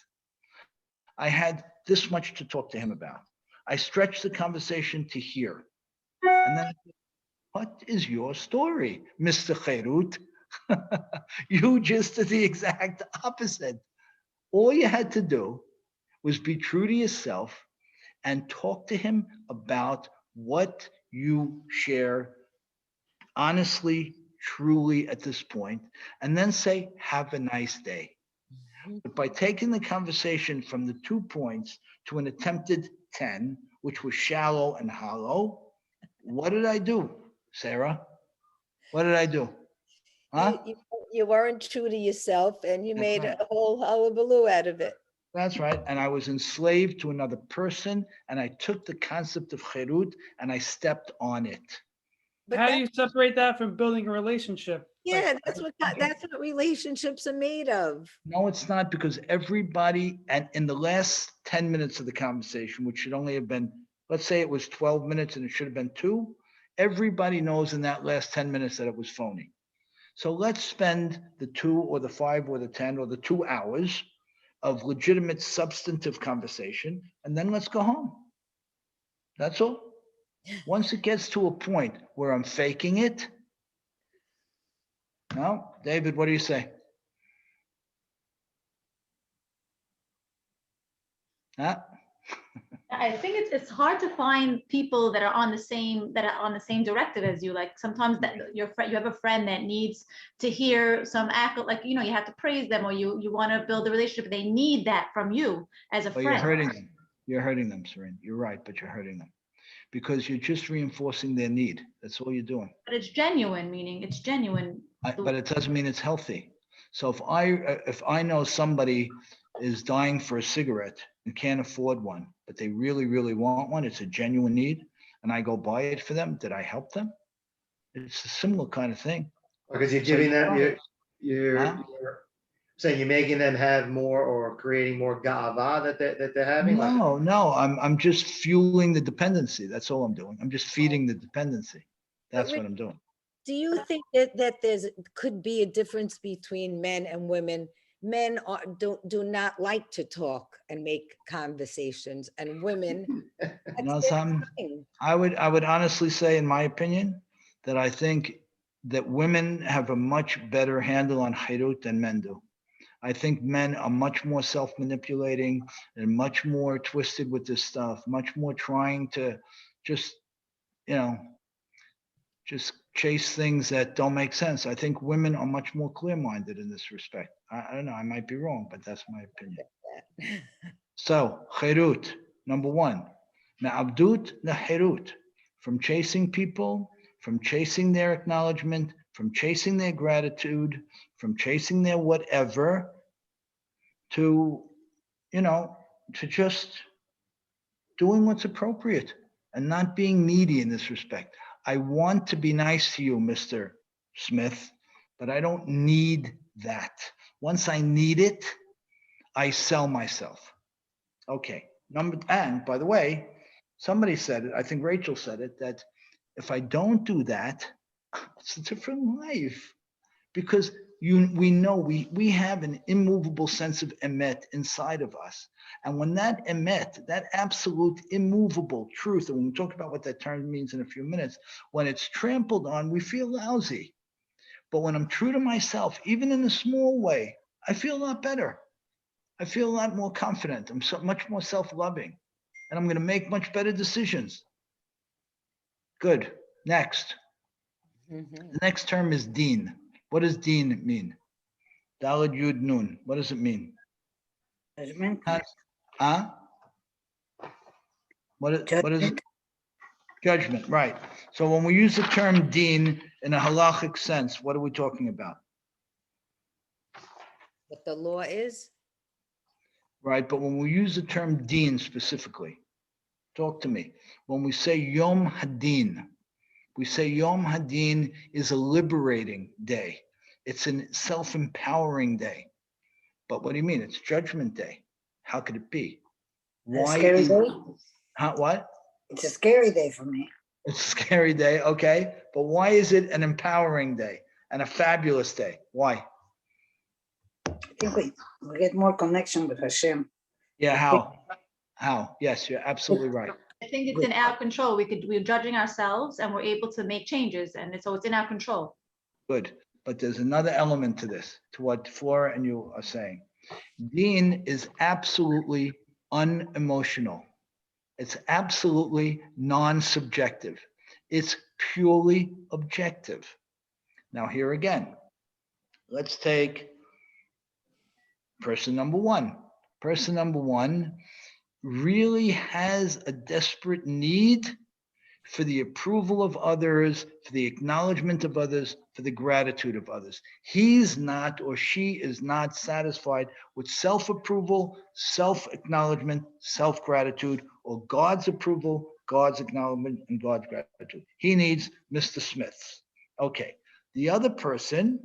I had this much to talk to him about. I stretched the conversation to here. And then, what is your story, Mr. Cherut? You just did the exact opposite. All you had to do was be true to yourself and talk to him about what you share honestly, truly at this point, and then say, have a nice day. But by taking the conversation from the 2 points to an attempted 10, which was shallow and hollow, what did I do, Sarah? What did I do? Huh? You weren't true to yourself, and you That's made right. a whole hullabaloo out of it. That's right. And I was enslaved to another person, and I took the concept of cherut and I stepped on it. But how do you separate that from building a relationship? yeah, that's what relationships are made of. No, it's not, because everybody, and in the last 10 minutes of the conversation, which should only have been, let's say it was 12 minutes and it should have been 2, everybody knows in that last 10 minutes that it was phony. So let's spend the 2 or the 5 or the 10 or the 2 hours of legitimate substantive conversation, and then let's go home. That's all. Once it gets to a point where I'm faking it, no, David, what do you say? Huh? I think it's hard to find people that are on the same directive as you. Like sometimes that your friend, you have a friend that needs to hear some like you have to praise them, or you want to build a relationship. They need that from you as a But you're friend. hurting them. You're hurting them, Serene. You're right, but you're hurting them because you're just reinforcing their need. That's all you're doing. But it's genuine, meaning it's genuine. But it doesn't mean it's healthy. So if I know somebody is dying for a cigarette and can't afford one, but they really, really want one, it's a genuine need, and I go buy it for them, did I help them? It's a similar kind of thing. Because you're So giving you're them, right. you're Huh? saying you're making them have more or creating more ga'ava that they're having. Like, No, I'm just fueling the dependency. That's all I'm doing. I'm just feeding the dependency. That's what I'm doing. Do you think that could be a difference between men and women? Men do not like to talk and make conversations, and women. You know something? I would honestly say, in my opinion, that I think that women have a much better handle on chirut than men do. I think men are much more self-manipulating and much more twisted with this stuff, much more trying to just, just chase things that don't make sense. I think women are much more clear-minded in this respect. I don't know, I might be wrong, but that's my opinion. So, chirut, number one, me'abdut lechirut, from chasing people, from chasing their acknowledgement, from chasing their gratitude, from chasing their whatever, to, to just doing what's appropriate and not being needy in this respect. I want to be nice to you, Mr. Smith, but I don't need that. Once I need it, I sell myself. Okay. And by the way, somebody said it, I think Rachel said it, that if I don't do that, it's a different life. Because we know we have an immovable sense of emet inside of us. And when that emet, that absolute immovable truth, and when we talk about what that term means in a few minutes, when it's trampled on, we feel lousy. But when I'm true to myself, even in a small way, I feel a lot better. I feel a lot more confident. I'm so much more self-loving, and I'm going to make much better decisions. Good. Next. The next term is deen. What does deen mean? Daled Yud Nun. What does it mean? Judgment. Huh? What is it? Judgment, right. So when we use the term deen in a halachic sense, what are we talking about? What the law is? Right, but when we use the term deen specifically, talk to me. When we say Yom Hadin, we say Yom Hadin is a liberating day. It's a self-empowering day. But what do you mean? It's Judgment Day. How could it be? Why? A scary day? What? It's a scary day for me. It's a scary day, okay. But why is it an empowering day and a fabulous day? Why? I think we get more connection with Hashem. Yeah, how? Yes, you're absolutely right. I think it's in our control. We're judging ourselves and we're able to make changes, and so it's in our control. Good. But there's another element to this, to what Flora and you are saying. Deen is absolutely unemotional. It's absolutely non-subjective. It's purely objective. Now here again, let's take person number one. Person number one really has a desperate need for the approval of others, for the acknowledgement of others, for the gratitude of others. He's not, or she is not satisfied with self-approval, self-acknowledgement, self-gratitude, or God's approval, God's acknowledgement, and God's gratitude. He needs Mr. Smith's. Okay. The other person,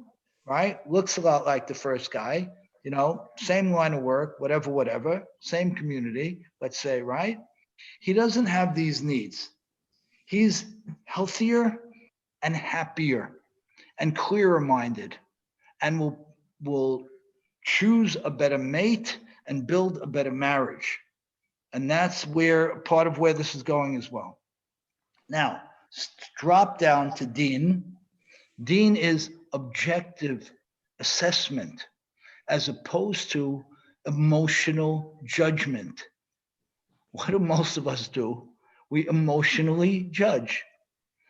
right, looks a lot like the first guy, same line of work, whatever, same community, let's say, right? He doesn't have these needs. He's healthier and happier and clearer minded, and will choose a better mate and build a better marriage. And that's part of where this is going as well. Now, drop down to Deen. Deen is objective assessment as opposed to emotional judgment. what do most of us do? We emotionally judge.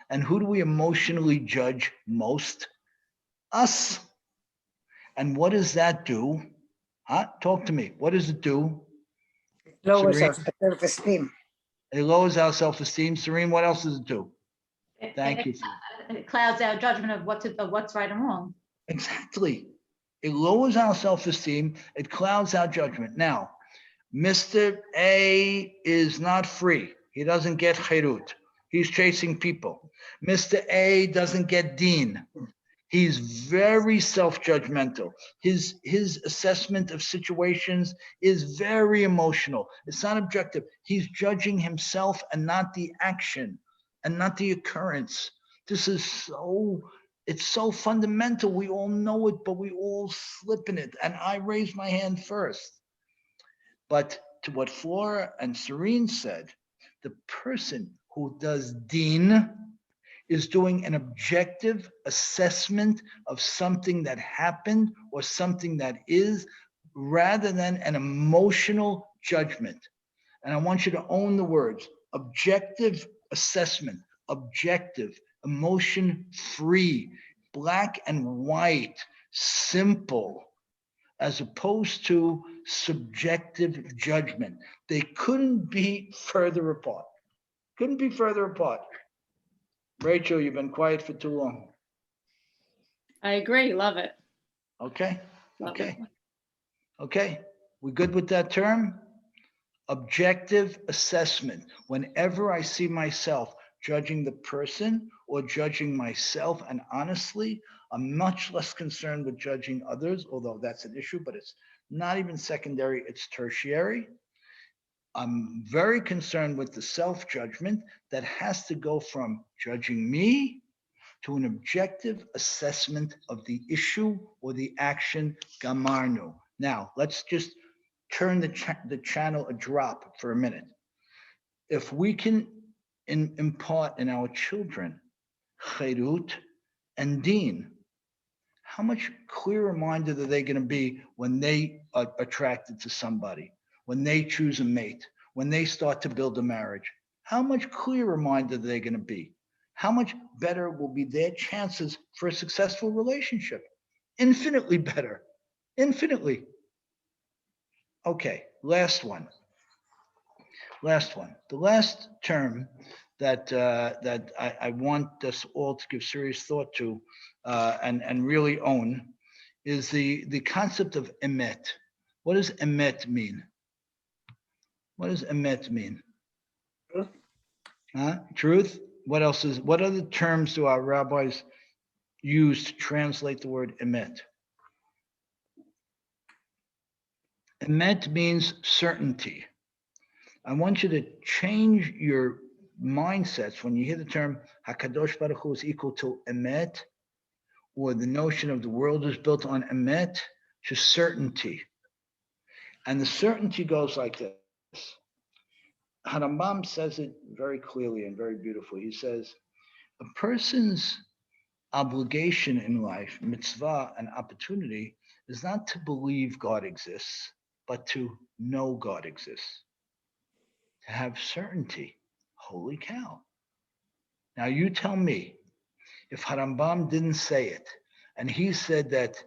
And who do we emotionally judge most? Us. And what does that do? Huh? Talk to me. What does it do? Lowers Serene? our self-esteem. It lowers our self-esteem. Serene, what else does it do? Thank you. It clouds our judgment of what's right and wrong. Exactly. It lowers our self-esteem. It clouds our judgment. Now, Mr. A is not free. He doesn't get chirut. He's chasing people. Mr. A doesn't get deen. He's very self-judgmental. His assessment of situations is very emotional. It's not objective. He's judging himself and not the action and not the occurrence. This is it's so fundamental. We all know it, but we all slip in it. And I raised my hand first. But to what Flora and Serene said, the person who does deen is doing an objective assessment of something that happened or something that is, rather than an emotional judgment. And I want you to own the words: objective assessment, objective, emotion free, black and white, simple, as opposed to subjective judgment. They couldn't be further apart. Couldn't be further apart. Rachel, you've been quiet for too long. I agree. Love it. Okay, Love okay, it. okay. We good with that term? Objective assessment. Whenever I see myself judging the person or judging myself, and honestly, I'm much less concerned with judging others, although that's an issue, but it's not even secondary, it's tertiary. I'm very concerned with the self-judgment that has to go from judging me to an objective assessment of the issue or the action, gamarnu. Now, let's just turn the channel a drop for a minute. If we can impart in our children chirut and deen, how much clearer minded are they going to be when they are attracted to somebody, when they choose a mate, when they start to build a marriage? How much clearer minded are they going to be? How much better will be their chances for a successful relationship? Infinitely better. Infinitely. Okay, last one. Last one. The last term that I want us all to give serious thought to and really own is the concept of emet. What does emet mean? What does emet mean? Truth. Huh? Truth? What other terms do our rabbis use to translate the word emet? Emet means certainty. I want you to change your mindsets when you hear the term Hakadosh Baruch Hu is equal to emet, or the notion of the world is built on emet, to certainty. And the certainty goes like this. Harambam says it very clearly and very beautifully. He says, a person's obligation in life, mitzvah, and opportunity is not to believe God exists, but to know God exists. To have certainty. Holy cow. Now you tell me, if Harambam didn't say it, and he said that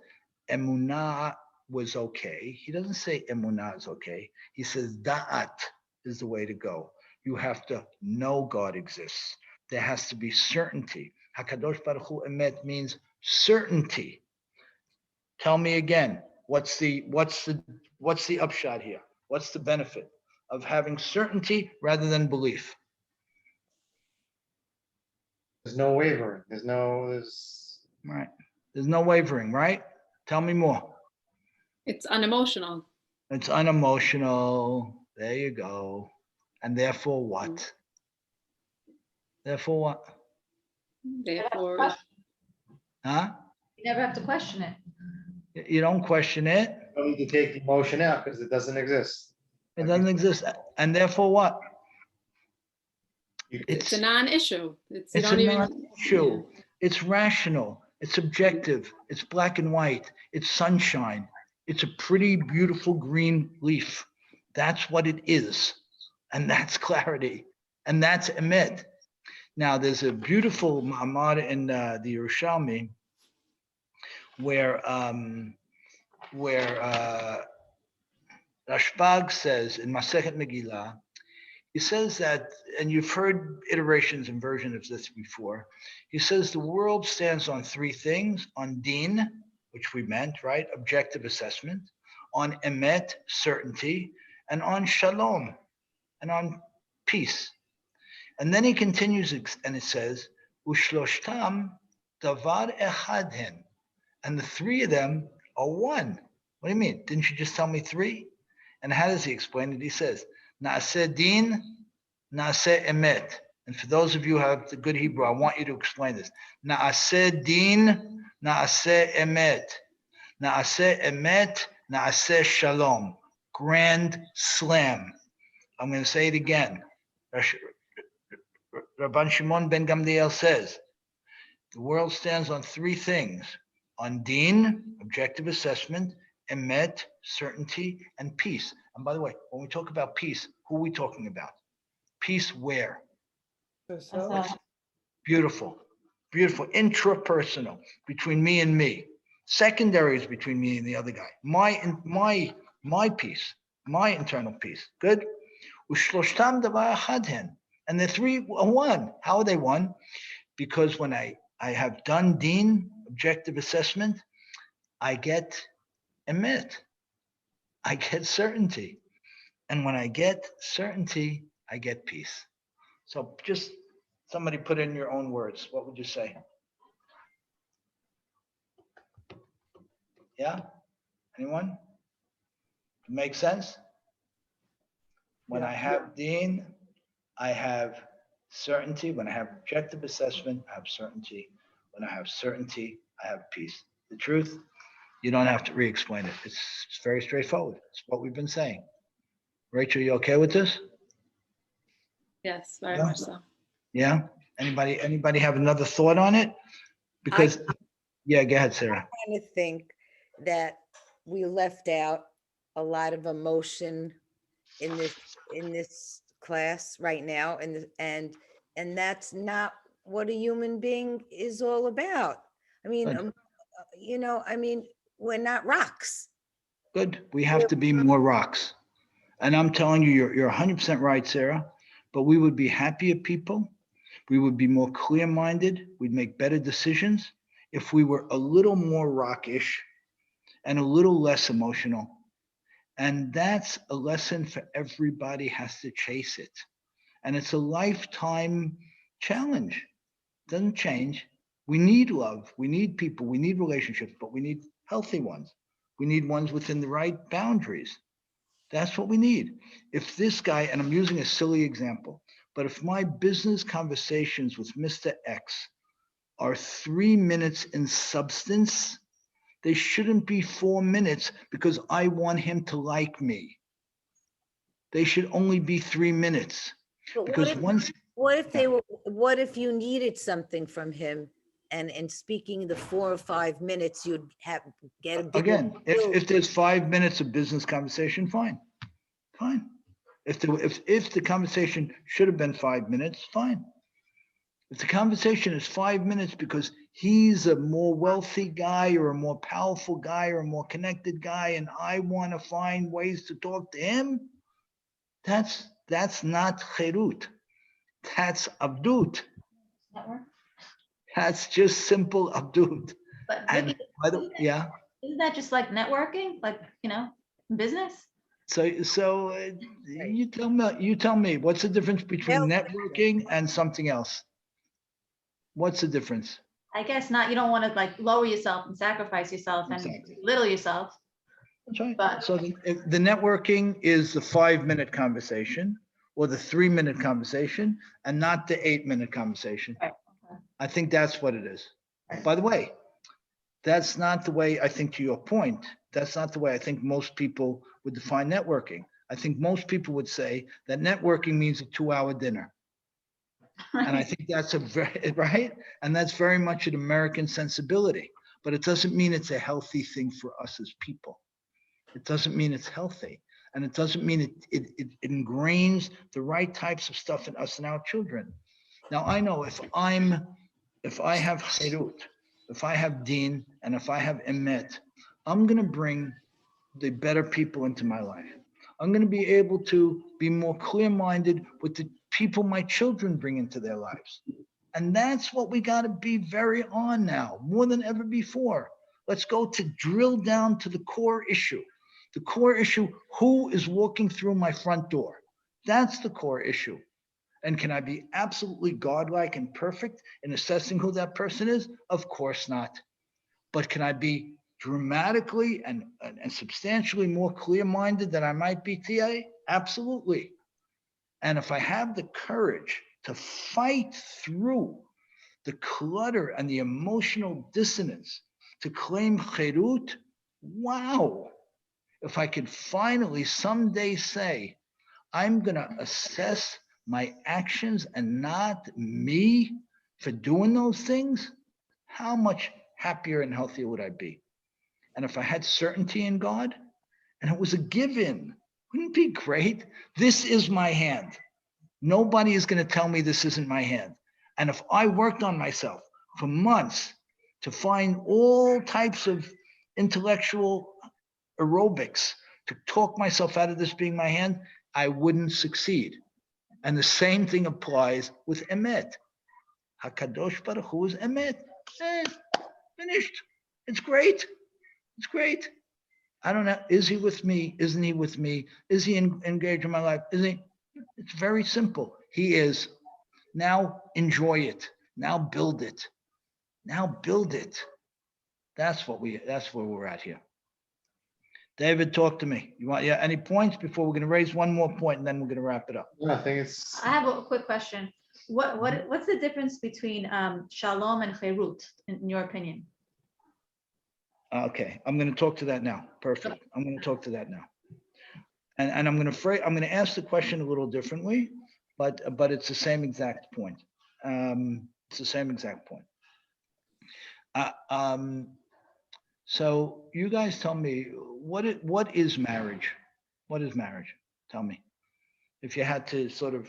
emunah was okay, he doesn't say emunah is okay. He says da'at is the way to go. You have to know God exists. There has to be certainty. Hakadosh Baruch Hu emet means certainty. Tell me again, what's the upshot here? What's the benefit of having certainty rather than belief? There's no wavering. There's Right. There's no wavering, right? Tell me more. It's unemotional. It's unemotional. There you go. And therefore what? Therefore what? Therefore, Huh? You never have to question it. You don't question it. you don't need to take the emotion out because it doesn't exist. It doesn't exist. And therefore what? it's a non-issue. You It's a don't even. non-issue. It's rational. It's objective. It's black and white. It's sunshine. It's a pretty, beautiful green leaf. That's what it is. And that's clarity. And that's emet. Now, there's a beautiful ma'amar in the Yerushalmi where Rashbag says in Masechet Megillah, he says that, and you've heard iterations and versions of this before. He says the world stands on three things: on din, which we meant, right? Objective assessment, on emet, certainty, and on shalom, and on peace. And then he continues and it says, Ushloshtam davar echad hen. And the three of them are one. What do you mean? Didn't you just tell me three? And how does he explain it? He says, Naaseh din, naaseh emet. And for those of you who have the good Hebrew, I want you to explain this. Naaseh din, naaseh emet. Naaseh emet, naaseh shalom. Grand slam. I'm going to say it again. Rabban Shimon ben Gamliel says, the world stands on three things: on din, objective assessment, emet, certainty, and peace. And by the way, when we talk about peace, who are we talking about? Peace where? Beautiful, beautiful, intrapersonal, between me and me. Secondary is between me and the other guy. My peace, my internal peace. Good? Ushloshtam davar echad hen. And the three are one. How are they one? Because when I have done din, objective assessment, I get emet. I get certainty. And when I get certainty, I get peace. So just somebody put in your own words. What would you say? Yeah? Anyone? Make sense? When I have din, I have certainty. When I have objective assessment, I have certainty. When I have certainty, I have peace. The truth, you don't have to re-explain it. It's very straightforward. It's what we've been saying. Rachel, you okay with this? Yes, very Yeah. much so. Yeah? Anybody have another thought on it? Because, yeah, go ahead, Sarah. I kind of think that we left out a lot of emotion in this class right now, and that's not what a human being is all about. I mean, Good. I mean, we're not rocks. Good. We have to be more rocks. And I'm telling you, you're 100% right, Sarah. But we would be happier people. We would be more clear-minded. We'd make better decisions if we were a little more rockish and a little less emotional. And that's a lesson for everybody has to chase it. And it's a lifetime challenge. It doesn't change. We need love. We need people. We need relationships, but we need healthy ones. We need ones within the right boundaries. That's what we need. If this guy, and I'm using a silly example, but if my business conversations with Mr. X are 3 minutes in substance, they shouldn't be 4 minutes because I want him to like me. They should only be 3 minutes. But Because what if you needed something from him, and in speaking the 4 or 5 minutes, you'd get a good again, if there's 5 minutes of business conversation, fine. If the conversation should have been 5 minutes, fine. If the conversation is 5 minutes because he's a more wealthy guy or a more powerful guy or a more connected guy, and I want to find ways to talk to him, that's not cherut. That's abdut. That's just simple abdut. But And Vicky, by the yeah. isn't that just like networking, like, business? So you tell me what's the difference between networking and something else? What's the difference? I guess not. You don't want to like lower yourself and sacrifice yourself and Exactly. belittle yourself. That's right. But So if the networking is the 5-minute conversation or the 3-minute conversation and not the 8-minute conversation. Right, okay. I think that's what it is. By the way, that's not the way, I think, to your point, that's not the way I think most people would define networking. I think most people would say that networking means a 2-hour dinner. And I think that's right. And that's very much an American sensibility, but it doesn't mean it's a healthy thing for us as people. It doesn't mean it's healthy. And it doesn't mean it ingrains the right types of stuff in us and our children. Now, I know if I have chirut, if I have din, and if I have emet, I'm going to bring the better people into my life. I'm going to be able to be more clear-minded with the people my children bring into their lives. And that's what we got to be very on now, more than ever before. Let's go to drill down to the core issue. The core issue, who is walking through my front door? That's the core issue. And can I be absolutely godlike and perfect in assessing who that person is? Of course not. But can I be dramatically and substantially more clear-minded than I might be today? Absolutely. And if I have the courage to fight through the clutter and the emotional dissonance to claim chirut, wow. If I could finally someday say, I'm going to assess my actions and not me for doing those things, how much happier and healthier would I be? And if I had certainty in God and it was a given, wouldn't it be great? This is my hand. Nobody is going to tell me this isn't my hand. And if I worked on myself for months to find all types of intellectual aerobics to talk myself out of this being my hand, I wouldn't succeed. And the same thing applies with emet. Hakadosh Baruch Hu is emet. Finished. It's great. It's great. I don't know. Is he with me? Isn't he with me? Is he engaged in my life? Is he? It's very simple. He is. Now enjoy it. Now build it. Now build it. That's where we're at here. David, talk to me. You want any points before we're going to raise one more point and then we're going to wrap it up. I think it's. I have a quick question. What's the difference between shalom and chirut, in your opinion? Okay, I'm going to talk to that now. Perfect. I'm going to talk to that now. And I'm going to ask the question a little differently, but it's the same exact point. It's the same exact point. So you guys tell me what is marriage? What is marriage? Tell me. If you had to sort of,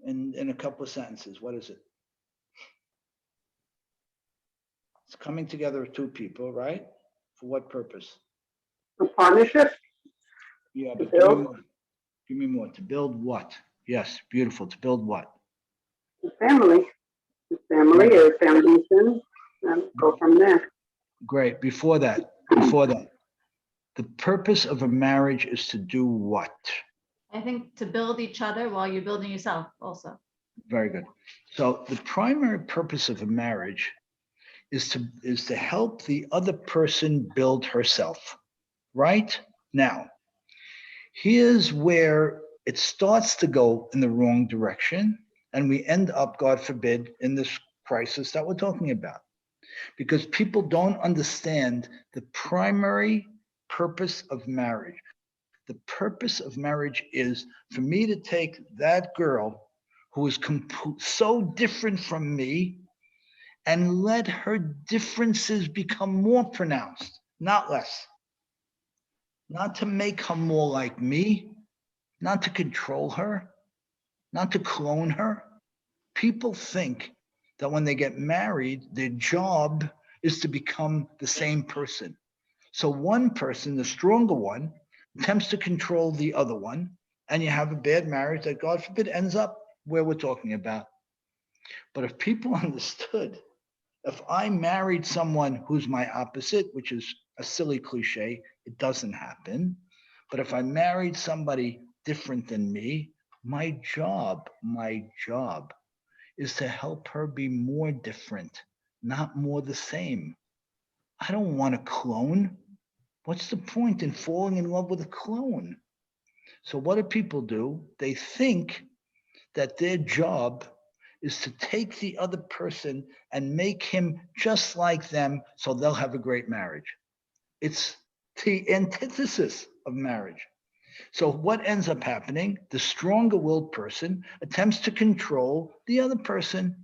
in a couple of sentences, what is it? It's coming together of two people, right? For what purpose? A partnership. Yeah, To but build. give me more. To build what? Yes, beautiful. To build what? A family. A family is foundation, and go from there. Great. Before that, the purpose of a marriage is to do what? I think to build each other while you're building yourself also. Very good. So the primary purpose of a marriage is to help the other person build herself. Right? Now, here's where it starts to go in the wrong direction, and we end up, God forbid, in this crisis that we're talking about. Because people don't understand the primary purpose of marriage. The purpose of marriage is for me to take that girl who is so different from me and let her differences become more pronounced, not less. Not to make her more like me, not to control her, not to clone her. People think that when they get married, their job is to become the same person. So one person, the stronger one, attempts to control the other one, and you have a bad marriage that, God forbid, ends up where we're talking about. But if people understood, if I married someone who's my opposite, which is a silly cliche, it doesn't happen. But if I married somebody different than me, my job is to help her be more different, not more the same. I don't want a clone. What's the point in falling in love with a clone? So what do people do? They think that their job is to take the other person and make him just like them so they'll have a great marriage. It's the antithesis of marriage. So what ends up happening? The stronger willed person attempts to control the other person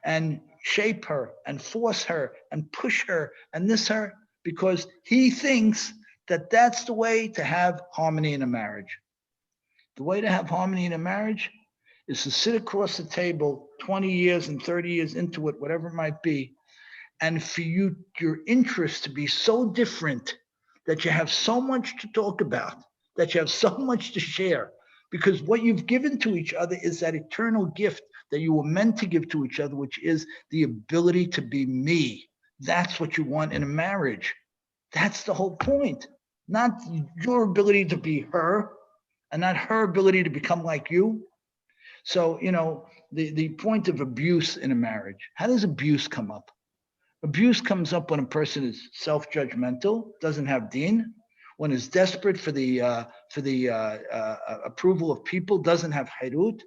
and shape her and force her and push her and this her because he thinks that that's the way to have harmony in a marriage. The way to have harmony in a marriage is to sit across the table 20 years and 30 years into it, whatever it might be, and for you, your interests to be so different that you have so much to talk about, that you have so much to share, because what you've given to each other is that eternal gift that you were meant to give to each other, which is the ability to be me. That's what you want in a marriage. That's the whole point, not your ability to be her and not her ability to become like you. So, the point of abuse in a marriage, how does abuse come up? Abuse comes up when a person is self-judgmental, doesn't have deen, when is desperate for the approval of people, doesn't have hayrut,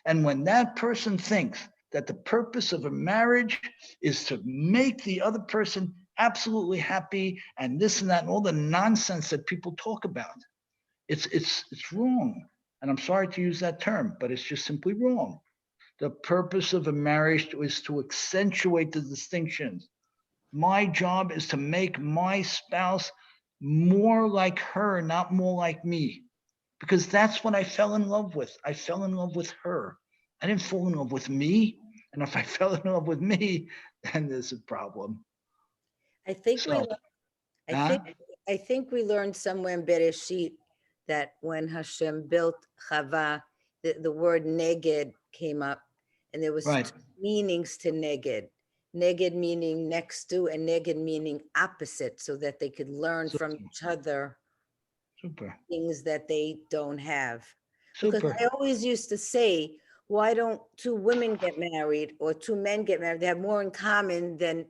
and when that person thinks that the purpose of a marriage is to make the other person absolutely happy and this and that and all the nonsense that people talk about, it's wrong. And I'm sorry to use that term, but it's just simply wrong. The purpose of a marriage is to accentuate the distinctions. My job is to make my spouse more like her, not more like me, because that's what I fell in love with. I fell in love with her. I didn't fall in love with me. And if I fell in love with me, then there's a problem. I think we, So, I huh? think, I think we learned somewhere in Bereshit that when Hashem built Chava, the word neged came up, and there was Right. two meanings to neged. Neged meaning next to, and neged meaning opposite, so that they could learn from each other Super. things that they don't have. Because Super. I always used to say, why don't two women get married or two men get married? They have more in common than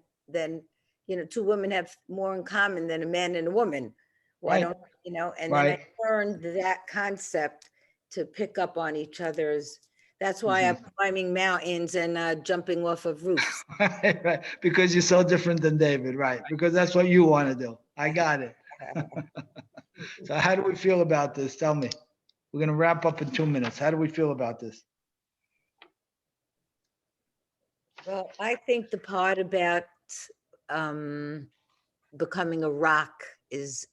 two women have more in common than a man and a woman. Why Right. don't, and Right. then I learned that concept to pick up on each other's. That's why I'm climbing mountains and jumping off of roofs. Right. Because you're so different than David, right? Because that's what you want to do. I got it. So how do we feel about this? Tell me. We're going to wrap up in 2 minutes. How do we feel about this? Well, I think the part about becoming a rock is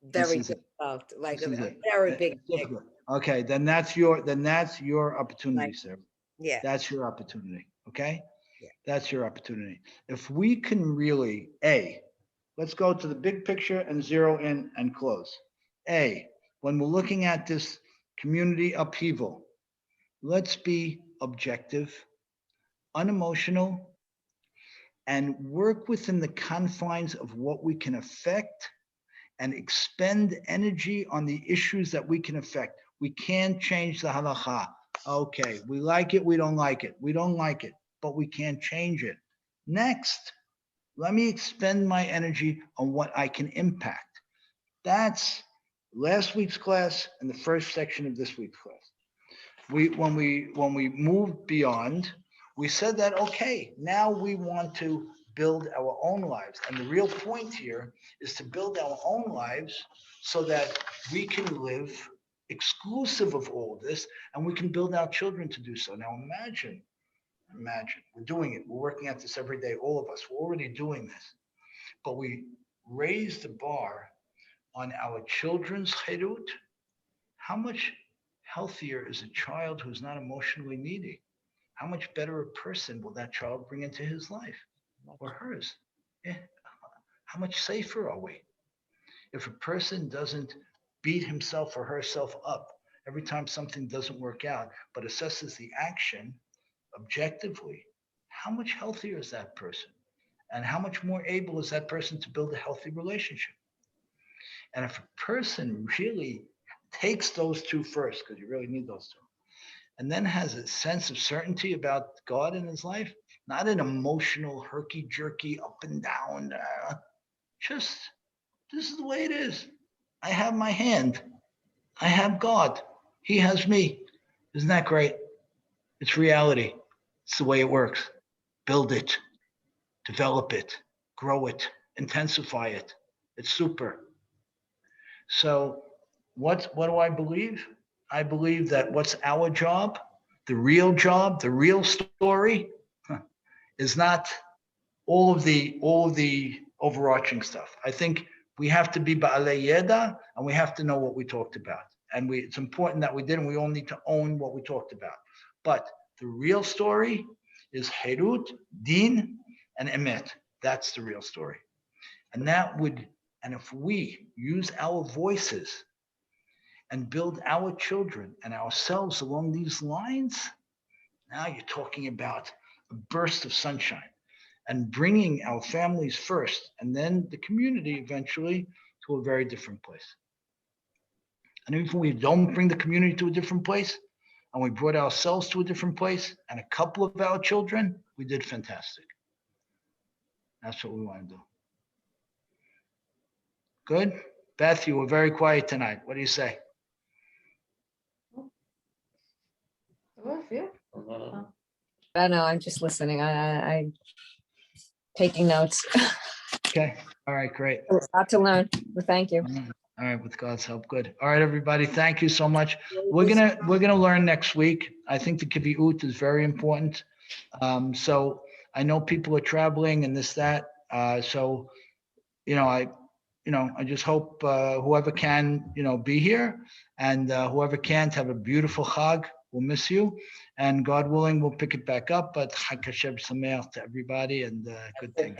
very This is it. difficult, like This is a it. very It's big thing. difficult. Okay, then that's your opportunity, Right. sir. Yeah. That's your opportunity. Okay? Yeah. That's your opportunity. If we can really, let's go to the big picture and zero in and close. When we're looking at this community upheaval, let's be objective, unemotional, and work within the confines of what we can affect and expend energy on the issues that we can affect. We can't change the halacha. Okay, we like it, we don't like it. We don't like it, but we can't change it. Next, let me expend my energy on what I can impact. That's last week's class and the first section of this week's class. When we moved beyond, we said that, okay, now we want to build our own lives. And the real point here is to build our own lives so that we can live exclusive of all of this, and we can build our children to do so. Now imagine, we're doing it. We're working at this every day, all of us. We're already doing this. But we raise the bar on our children's chirut. How much healthier is a child who's not emotionally needy? How much better a person will that child bring into his life or hers? Yeah. How much safer are we? If a person doesn't beat himself or herself up every time something doesn't work out, but assesses the action objectively, how much healthier is that person? And how much more able is that person to build a healthy relationship? And if a person really takes those two first, because you really need those two, and then has a sense of certainty about God in his life, not an emotional, herky-jerky, up and down, just, this is the way it is. I have my hand. I have God. He has me. Isn't that great? It's reality. It's the way it works. Build it, develop it, grow it, intensify it. It's super. So what do I believe? I believe that what's our job, the real story, is not all of the overarching stuff. I think we have to be ba'alei yeda, and we have to know what we talked about. And it's important that we did, and we all need to own what we talked about. But the real story is herut, din, and emet. That's the real story. And if we use our voices and build our children and ourselves along these lines, now you're talking about a burst of sunshine and bringing our families first and then the community eventually to a very different place. And if we don't bring the community to a different place and we brought ourselves to a different place and a couple of our children, we did fantastic. That's what we want to do. Good? Beth, you were very quiet tonight. What do you say? I don't know, I'm just listening. I'm taking notes. Okay. All right, great. There's a lot to learn, but thank you. All right, with God's help. Good. All right, everybody. Thank you so much. We're gonna learn next week. I think the kibbutz is very important. So I know people are traveling and this, that. So, I just hope whoever can, be here, and whoever can't, have a beautiful Chag. We'll miss you, and God willing, we'll pick it back up. But Chag Kasher Sameach to everybody, and good things.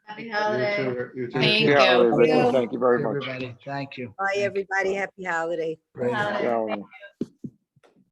Happy holiday. You too. Thank Yeah, you. everybody, you. thank you very much. Everybody, thank you. Bye, everybody. Happy holiday. Great. Holiday. Yeah.